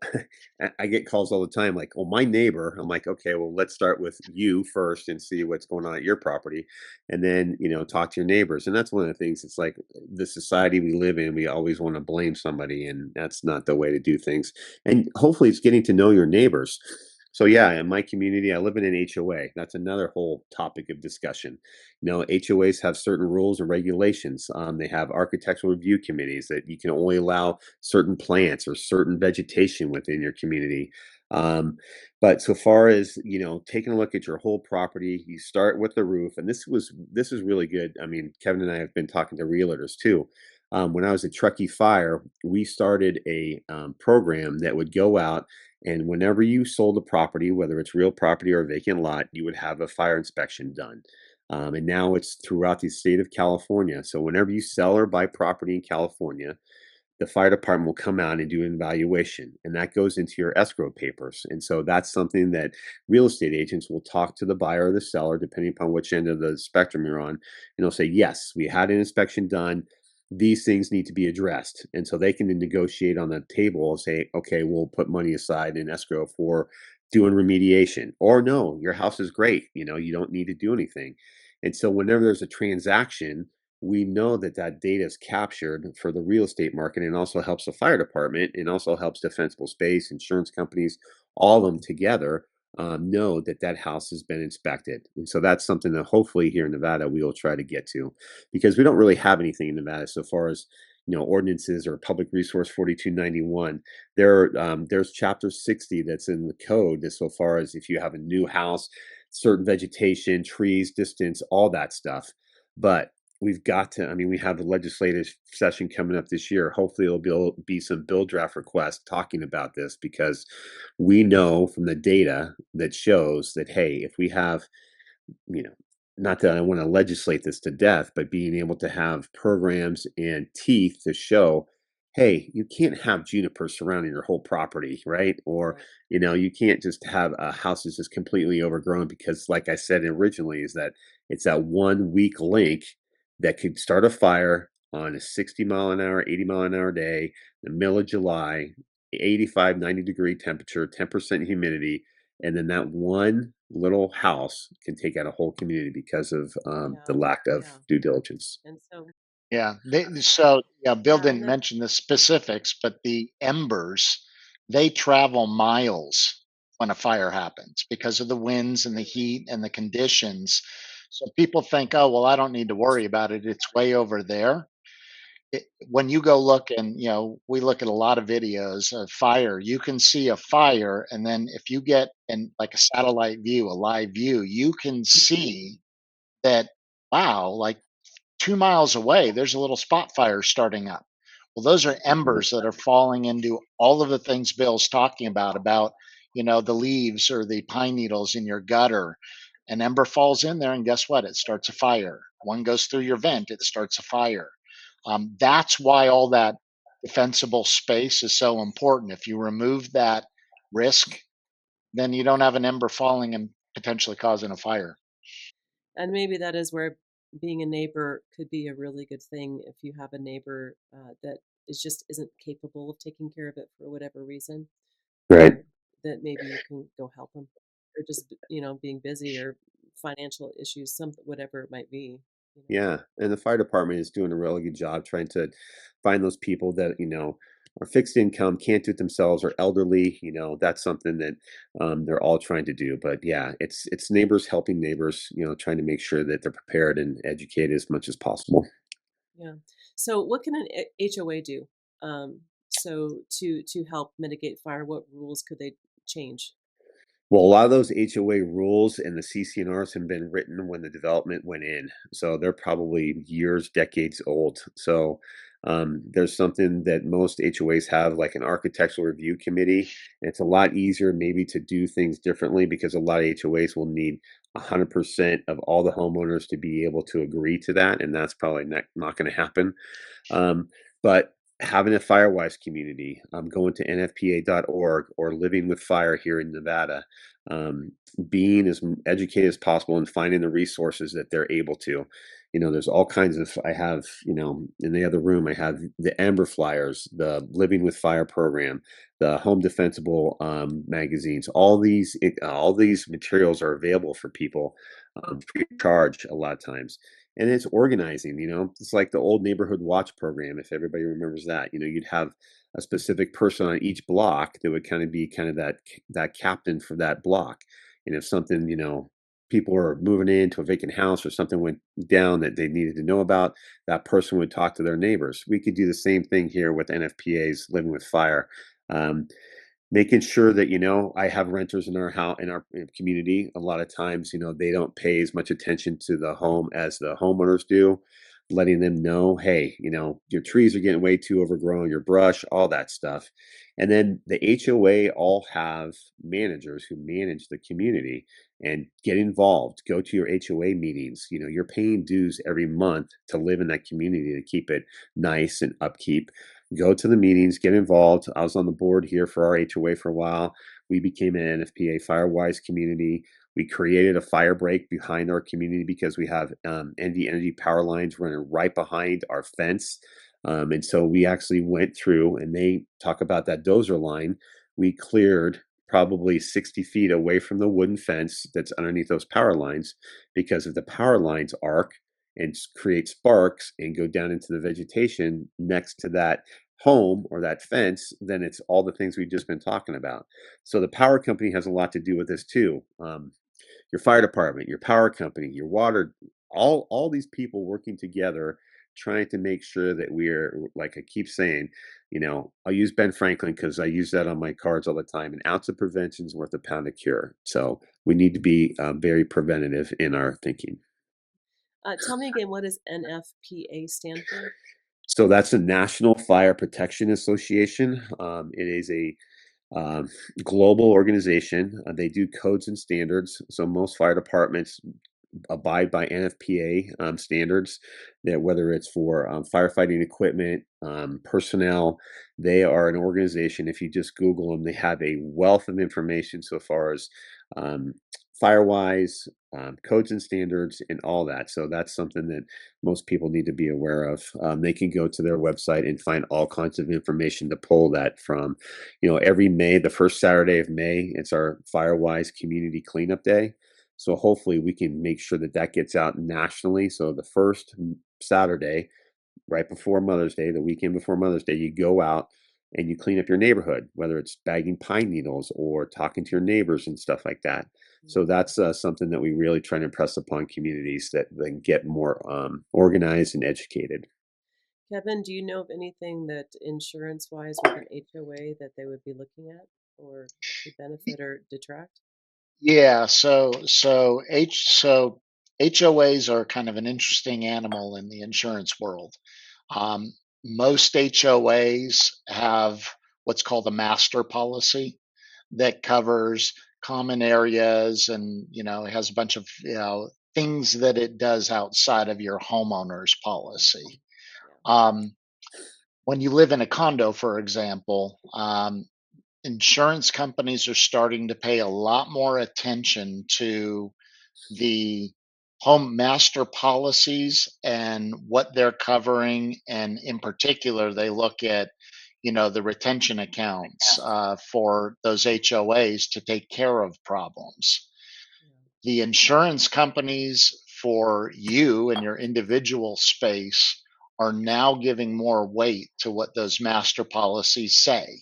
I get calls all the time like, oh, my neighbor. I'm like, okay, well, let's start with you first and see what's going on at your property, and then talk to your neighbors. And that's one of the things. It's like the society we live in, we always want to blame somebody, and that's not the way to do things. And hopefully it's getting to know your neighbors. So yeah, in my community, I live in an HOA. That's another whole topic of discussion. HOAs have certain rules and regulations. They have architectural review committees that you can only allow certain plants or certain vegetation within your community. Um, but so far as taking a look at your whole property, you start with the roof, and this is really good. I mean, Kevin and I have been talking to realtors too. When I was at Truckee Fire, we started a program that would go out, and whenever you sold a property, whether it's real property or a vacant lot, you would have a fire inspection done. And now it's throughout the state of California. So whenever you sell or buy property in California, the fire department will come out and do an evaluation, and that goes into your escrow papers. And so that's something that real estate agents will talk to the buyer or the seller, depending upon which end of the spectrum you're on, and they'll say, yes, we had an inspection done. These things need to be addressed. And so they can then negotiate on the table and say, okay, we'll put money aside in escrow for doing remediation. Or no, your house is great. You don't need to do anything. And so whenever there's a transaction, we know that that data is captured for the real estate market and also helps the fire department and also helps Defensible Space, insurance companies, all of them together know that that house has been inspected. And so that's something that hopefully here in Nevada we will try to get to, because we don't really have anything in Nevada so far as ordinances or Public Resource 4291. There's Chapter 60 that's in the code as so far as if you have a new house, certain vegetation, trees, distance, all that stuff. But we've got to, I mean, we have a legislative session coming up this year. Hopefully there'll be some bill draft requests talking about this, because we know from the data that shows that, hey, if we have, you know, not that I want to legislate this to death, but being able to have programs and teeth to show, hey, you can't have juniper surrounding your whole property, right? Or, Right. you can't just have a house that's just completely overgrown, because, like I said originally, is that it's that one weak link that could start a fire on a 60-mile-an-hour, 80-mile-an-hour day, the middle of July, 85, 90-degree temperature, 10% humidity, and then that one little house can take out a whole community because of the Yeah. lack of Yeah. due diligence. And so, Yeah. So yeah, Bill yeah, and didn't that, mention the specifics, but the embers, they travel miles when a fire happens because of the winds and the really, heat and the conditions. So people think, oh, well, I don't need to worry about it. It's way over there. When you go look, and we look at a lot of videos of fire, you can see a fire, and then if you get in like a satellite view, a live view, you can see that, wow, like 2 miles away, there's a little spot fire starting up. Well, those are Mhm. embers that are falling into all of the things Bill's talking about, the leaves or the pine needles in your gutter. An ember falls in there, and guess what? It starts a fire. One goes through your vent, it starts a fire. That's why all that defensible space is so important. If you remove that risk, then you don't have an ember falling and potentially causing a fire. and maybe that is where being a neighbor could be a really good thing if you have a neighbor that is just isn't capable of taking care of it for whatever reason, Right. that maybe you can go help them, or just being busy or financial issues, some whatever it might be. You know. Yeah, and the fire department is doing a really good job trying to find those people that, are fixed income, can't do it themselves, or elderly. That's something that they're all trying to do. But yeah, it's neighbors helping neighbors, trying to make sure that they're prepared and educated as much as possible. Yeah. So what can an HOA do? So to help mitigate fire, what rules could they change? Well, a lot of those HOA rules and the CCNRs have been written when the development went in. So they're probably years, decades old. So there's something that most HOAs have, like an architectural review committee. And it's a lot easier maybe to do things differently, because a lot of HOAs will need 100% of all the homeowners to be able to agree to that. And that's probably not going to happen. But having a Firewise community, going to nfpa.org or living with fire here in Nevada, um, being as educated as possible and finding the resources that they're able to. There's all kinds of, I have, in the other room, I have the Amber Flyers, the Living with Fire program, the Home Defensible magazines. All these materials are available for people free of charge a lot of times. And it's organizing. It's like the old neighborhood watch program, if everybody remembers that. You'd have a specific person on each block that would kind of be kind of that captain for that block. And if something, people were moving into a vacant house or something went down that they needed to know about, that person would talk to their neighbors. We could do the same thing here with NFPA's Living with Fire. Um, Making sure that, I have renters in our house, in our community. A lot of times, they don't pay as much attention to the home as the homeowners do. Letting them know, hey, your trees are getting way too overgrown, your brush, all that stuff. And then the HOA all have managers who manage the community, and get involved. Go to your HOA meetings. You're paying dues every month to live in that community, to keep it nice and upkeep. Go to the meetings, get involved. I was on the board here for our HOA for a while. We became an NFPA Firewise community. We created a fire break behind our community because we have NV Energy power lines running right behind our fence. And so we actually went through, and they talk about that dozer line. We cleared probably 60 feet away from the wooden fence that's underneath those power lines, because if the power lines arc and create sparks and go down into the vegetation next to that home or that fence, then it's all the things we've just been talking about. So the power company has a lot to do with this too. Your fire department, your power company, your water, all these people working together trying to make sure that we're, like I keep saying, I'll use Ben Franklin because I use that on my cards all the time. An ounce of prevention is worth a pound of cure. So we need to be very preventative in our thinking. Tell me again, what does NFPA stand for? So that's the National Fire Protection Association. It is a um, global organization. They do codes and standards. So most fire departments abide by NFPA standards. That whether it's for firefighting equipment, personnel, they are an organization. If you just Google them, they have a wealth of information so far as um, Firewise, codes and standards, and all that. So that's something that most people need to be aware of. They can go to their website and find all kinds of information to pull that from. Every May, the first Saturday of May, it's our Firewise Community Cleanup Day. So hopefully we can make sure that that gets out nationally. So the first Saturday, right before Mother's Day, the weekend before Mother's Day, you go out and you clean up your neighborhood, whether it's bagging pine needles or talking to your neighbors and stuff like that. So that's something that we really try to impress upon communities that they can get more organized and educated. Kevin, do you know of anything that insurance-wise with an HOA that they would be looking at or to benefit or detract? Yeah, so HOAs are kind of an interesting animal in the insurance world. Um, Most HOAs have what's called a master policy that covers common areas, and it has a bunch of things that it does outside of your homeowner's policy. Um, when you live in a condo, for example, insurance companies are starting to pay a lot more attention to the home master policies and what they're covering. And in particular, they look at, the retention accounts for those HOAs to take care of problems. The insurance companies for you and your individual space are now giving more weight to what those master policies say.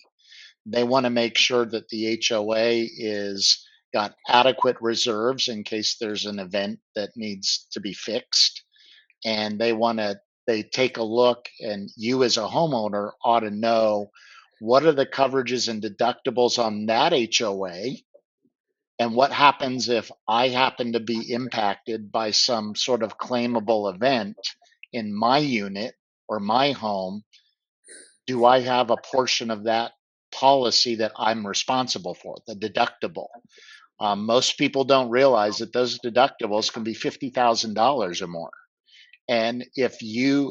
They want to make sure that the HOA is got adequate reserves in case there's an event that needs to be fixed. And they take a look, and you as a homeowner ought to know what are the coverages and deductibles on that HOA, and what happens if I happen to be impacted by some sort of claimable event in my unit or my home. Do I have a portion of that policy that I'm responsible for, the deductible? Most people don't realize that those deductibles can be $50,000 or more. And if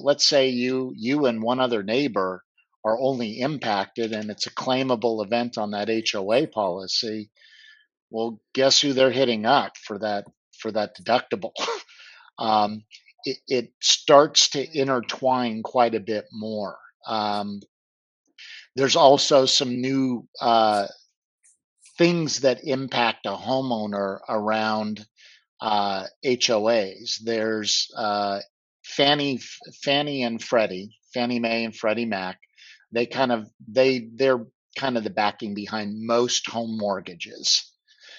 let's say you and one other neighbor are only impacted, and it's a claimable event on that HOA policy, well, guess who they're hitting up for that deductible? um, it starts to intertwine quite a bit more. There's also some new things that impact a homeowner around HOAs. There's Fannie and Freddie, Fannie Mae and Freddie Mac. They're kind of the backing behind most home mortgages.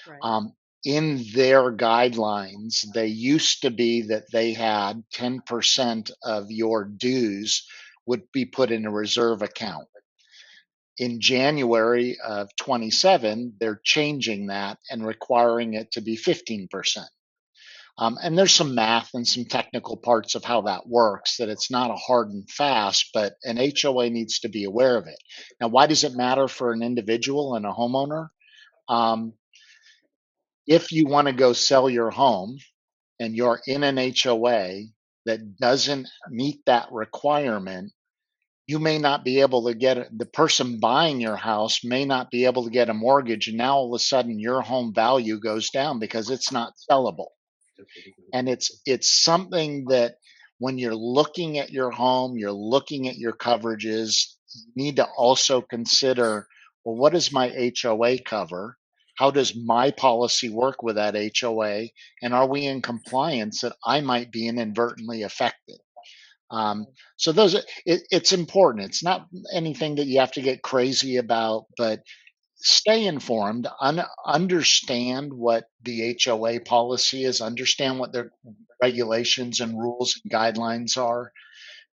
Right. In their guidelines, they used to be that they had 10% of your dues would be put in a reserve account. In January of 27, they're changing that and requiring it to be 15%. And there's some math and some technical parts of how that works, that it's not a hard and fast, but an HOA needs to be aware of it. Now, why does it matter for an individual and a homeowner? If you want to go sell your home and you're in an HOA that doesn't meet that requirement, you may not be able to the person buying your house may not be able to get a mortgage. And now all of a sudden your home value goes down because it's not sellable. And it's something that when you're looking at your home, you're looking at your coverages, you need to also consider, well, what does my HOA cover? How does my policy work with that HOA? And are we in compliance that I might be inadvertently affected? So it's important. It's not anything that you have to get crazy about, but stay informed, understand what the HOA policy is, understand what their regulations and rules and guidelines are,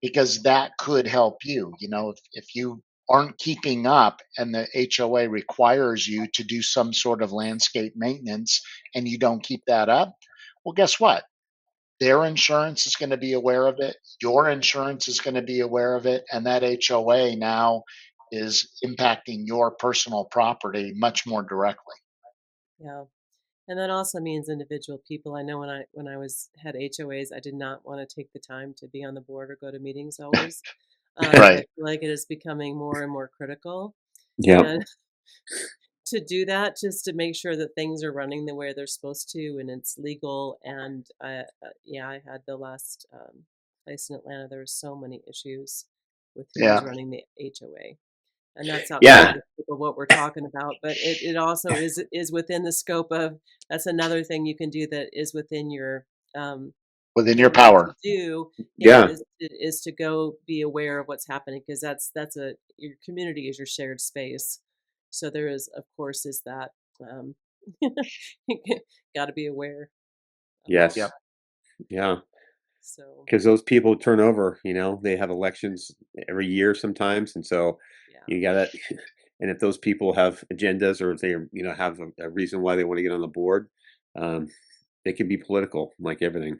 because that could help you. If you aren't keeping up and the HOA requires you to do some sort of landscape maintenance and you don't keep that up, well, guess what? Their insurance is going to be aware of it. Your insurance is going to be aware of it. And that HOA now is impacting your personal property much more directly. Yeah. And that also means individual people. I know when I had HOAs, I did not want to take the time to be on the board or go to meetings always. But I Right. feel like it is becoming more and more critical. Yeah. And to do that, just to make sure that things are running the way they're supposed to and it's legal. And yeah, I had the last place in Atlanta. There were so many issues with who was Yeah. running the HOA. And that's outside Yeah. the scope of what we're talking about, but it also is within the scope of, that's another thing you can do that is within your Within your ability to power. do, Yeah. is to go be aware of what's happening, because your community is your shared space. So there is, of course, is that got to be aware of Yes. Yep. Yeah. So Because those people turn over, they have elections every year sometimes. And so yeah. you gotta, and if those people have agendas or if they, have a reason why they want to get on the board, um, they can be political, like everything.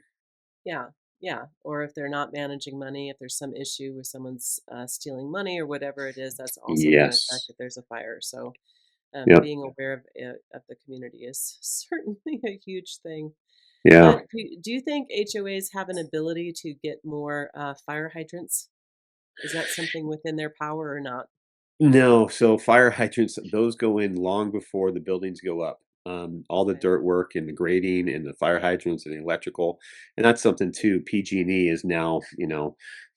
Yeah, yeah. Or if they're not managing money, if there's some issue with someone's stealing money or whatever it is, that's also going to affect Yes. if there's a fire. So Yep. being aware of the community is certainly a huge thing. Yeah. Do you think HOAs have an ability to get more fire hydrants? Is that something within their power or not? No, so fire hydrants, those go in long before the buildings go up. All the Okay. dirt work and the grading and the fire hydrants and the electrical, and that's something too. PG&E is now,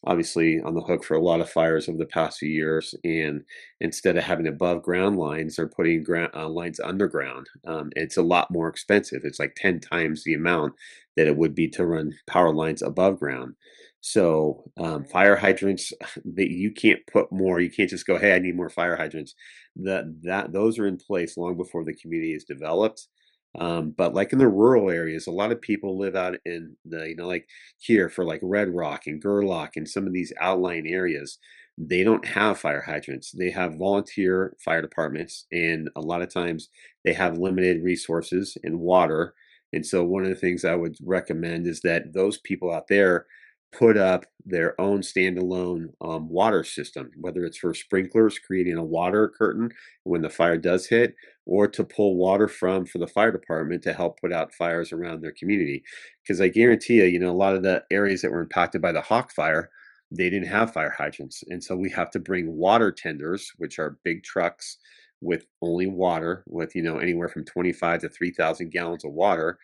obviously on the hook for a lot of fires over the past few years. And instead of having above ground lines, they're putting lines underground. It's a lot more expensive. It's like 10 times the amount that it would be to run power lines above ground. So Right. fire hydrants, that you can't put more. You can't just go, "Hey, I need more fire hydrants." That those are in place long before the community is developed. But like in the rural areas, a lot of people live out in the, like here for like Red Rock and Gerlach and some of these outlying areas. They don't have fire hydrants. They have volunteer fire departments, and a lot of times they have limited resources and water. And so one of the things I would recommend is that those people out there put up their own standalone water system, whether it's for sprinklers, creating a water curtain when the fire does hit, or to pull water for the fire department to help put out fires around their community. Because I guarantee you, a lot of the areas that were impacted by the Hawk fire, they didn't have fire hydrants. And so we have to bring water tenders, which are big trucks with only water, with, anywhere from 25 to 3,000 gallons of water.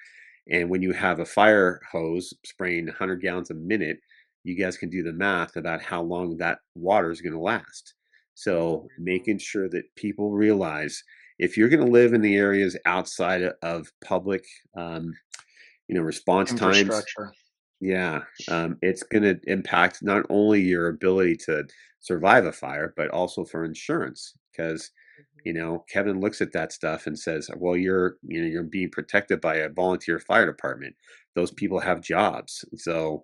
And when you have a fire hose spraying 100 gallons a minute, you guys can do the math about how long that water is going to last. So making sure that people realize if you're going to live in the areas outside of public, response times, Infrastructure. yeah, it's going to impact not only your ability to survive a fire, but also for insurance. Because Kevin looks at that stuff and says, "Well, you're being protected by a volunteer fire department. Those people have jobs." So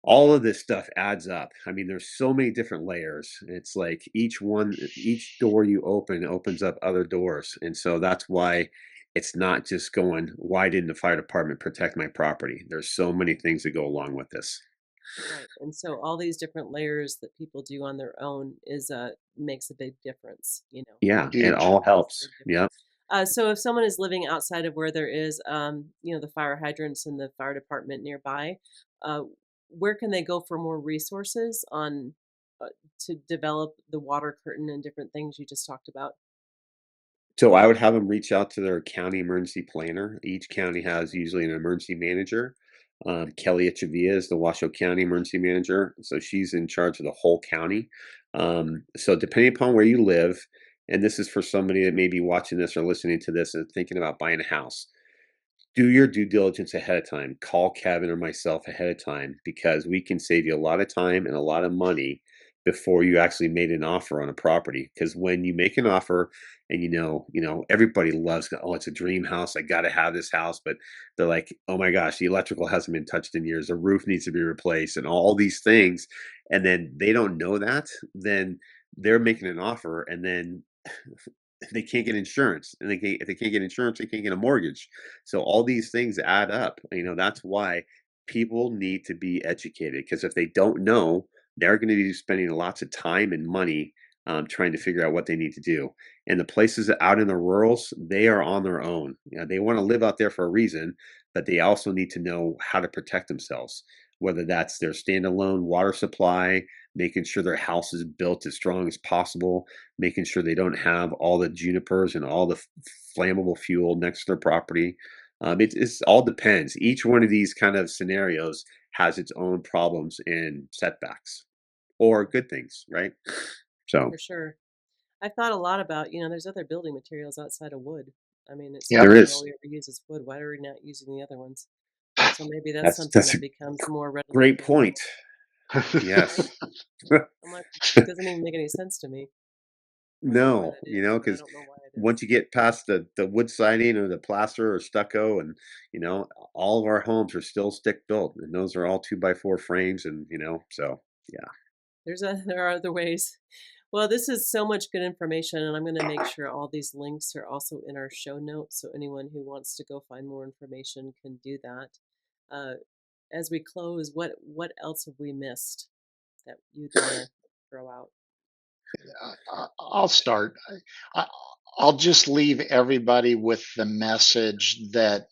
all of this stuff adds up. I mean, there's so many different layers. It's like each door you open opens up other doors. And so that's why it's not just going, why didn't the fire department protect my property? There's so many things that go along with this. Right. And so all these different layers that people do on their own makes a big difference, Yeah, it Huge. all makes a helps. big Yep. difference. So if someone is living outside of where there is, the fire hydrants and the fire department nearby, uh, where can they go for more resources uh, to develop the water curtain and different things you just talked about? So I would have them reach out to their county emergency planner. Each county has usually an emergency manager. Kelly Echavia is the Washoe County emergency manager, so she's in charge of the whole county. So depending upon where you live, and this is for somebody that may be watching this or listening to this and thinking about buying a house, do your due diligence ahead of time. Call Kevin or myself ahead of time because we can save you a lot of time and a lot of money before you actually made an offer on a property. Because when you make an offer and everybody loves, oh, it's a dream house, I got to have this house, but they're like, oh my gosh, the electrical hasn't been touched in years, the roof needs to be replaced, and all these things, and then they don't know that, then they're making an offer, and then they can't get insurance, and if they can't get insurance, they can't get a mortgage. So all these things add up. That's why people need to be educated, because if they don't know, they're going to be spending lots of time and money trying to figure out what they need to do. And the places out in the rurals, they are on their own. They want to live out there for a reason, but they also need to know how to protect themselves, whether that's their standalone water supply, making sure their house is built as strong as possible, making sure they don't have all the junipers and all the flammable fuel next to their property. It's all depends. Each one of these kind of scenarios has its own problems and setbacks, or good things, right? So For sure. I've thought a lot about, there's other building materials outside of wood. I mean, it Yep. seems there like all is. we ever use is wood. Why are we not using the other ones? So maybe that's That's something that's that a becomes more readily great available. point. Yes. I'm like, it doesn't even make any sense to me. I don't know why No, that is, but I because don't know why it once is. you get past the wood siding or the plaster or stucco, and all of our homes are still stick built, and those are all 2x4 frames, and so yeah. There are other ways. Well, this is so much good information, and I'm going to make sure all these links are also in our show notes, so anyone who wants to go find more information can do that. Uh, as we close, what else have we missed that you'd want to throw out? I'll start. I, I'll just leave everybody with the message that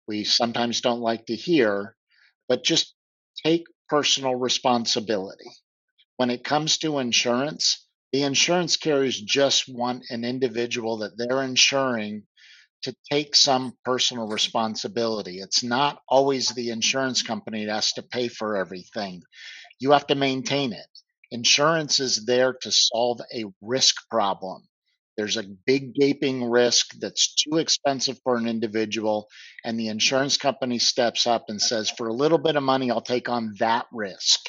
we sometimes don't like to hear, but just take personal responsibility. When it comes to insurance, the insurance carriers just want an individual that they're insuring to take some personal responsibility. It's not always the insurance company that has to pay for everything. You have to maintain it. Insurance is there to solve a risk problem. There's a big gaping risk that's too expensive for an individual, and the insurance company steps up and says, for a little bit of money, I'll take on that risk.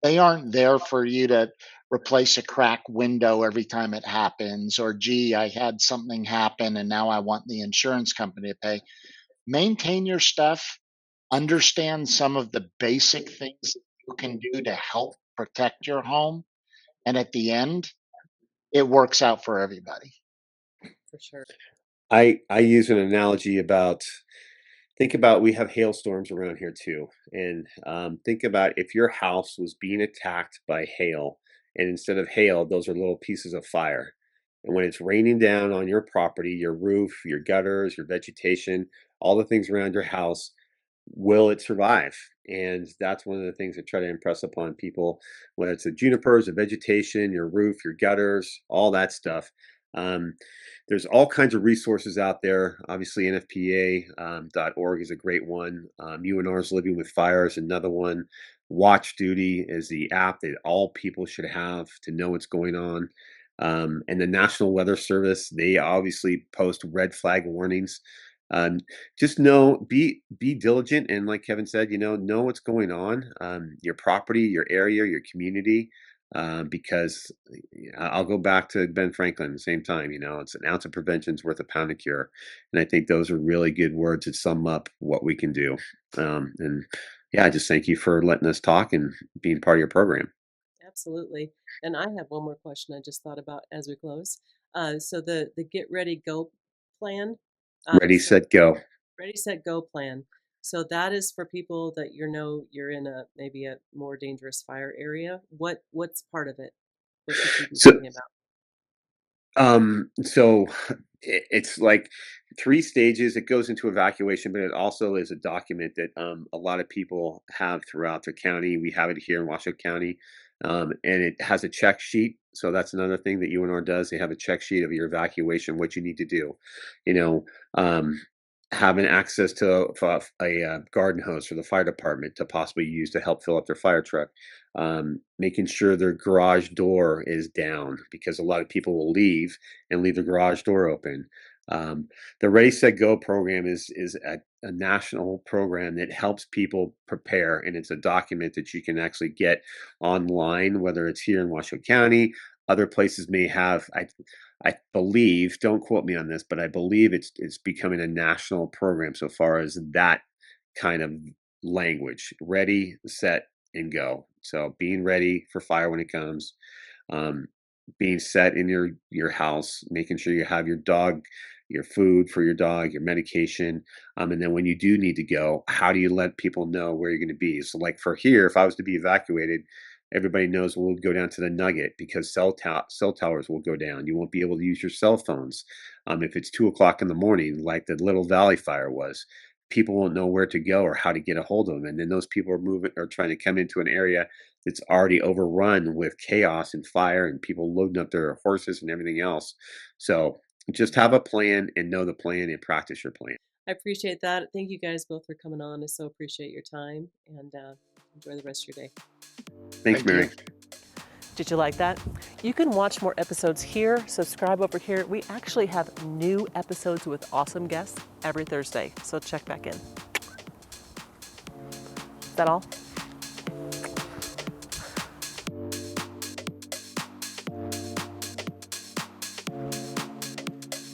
They aren't there for you to replace a cracked window every time it happens, or gee, I had something happen and now I want the insurance company to pay. Maintain your stuff, understand some of the basic things that you can do to help protect your home. And at the end, it works out for everybody. For sure. I use an analogy about, think about, we have hailstorms around here too, and think about if your house was being attacked by hail, and instead of hail, those are little pieces of fire. And when it's raining down on your property, your roof, your gutters, your vegetation, all the things around your house, will it survive? And that's one of the things I try to impress upon people, whether it's the junipers, the vegetation, your roof, your gutters, all that stuff. Um, there's all kinds of resources out there. Obviously, NFPA.org is a great one. UNR's Living with Fire is another one. Watch Duty is the app that all people should have to know what's going on. And the National Weather Service, they obviously post red flag warnings. Um, just be diligent, and like Kevin said, know what's going on, your property, your area, your community, because I'll go back to Ben Franklin at the same time. It's an ounce of prevention is worth a pound of cure, and I think those are really good words that sum up what we can do. And yeah, I just thank you for letting us talk and being part of your program. Absolutely. And I have one more question I just thought about as we close. So the Get Ready Go plan. Ready, So set, go. Ready, Set, Go plan. So that is for people that you're in a maybe a more dangerous fire area. What's part of it? What should you be So thinking about? So it's like 3 stages. It goes into evacuation, but it also is a document that a lot of people have throughout their county. We have it here in Washoe County, and it has a check sheet. So that's another thing that UNR does. They have a check sheet of your evacuation, what you need to do. You know, um, having access to a garden hose for the fire department to possibly use to help fill up their fire truck. Making sure their garage door is down, because a lot of people will leave and leave the garage door open. The Ready, Set, Go program is a national program that helps people prepare, and it's a document that you can actually get online, whether it's here in Washoe County. Other places may have, I believe, don't quote me on this, but I believe it's becoming a national program so far as that kind of language. Ready, set, and go. So being ready for fire when it comes, um, being set in your house, making sure you have your food for your dog, your medication, and then when you do need to go, how do you let people know where you're going to be? So, like for here, if I was to be evacuated, everybody knows we'll go down to the Nugget because cell towers will go down. You won't be able to use your cell phones if it's 2 o'clock in the morning, like the Little Valley fire was. People won't know where to go or how to get a hold of them, and then those people are trying to come into an area that's already overrun with chaos and fire and people loading up their horses and everything else. So just have a plan and know the plan and practice your plan. I appreciate that. Thank you guys both for coming on. I so appreciate your time, and enjoy the rest of your day. Thanks, Thank Mary. you. Did you like that? You can watch more episodes here. Subscribe over here. We actually have new episodes with awesome guests every Thursday, so check back in. Is that all?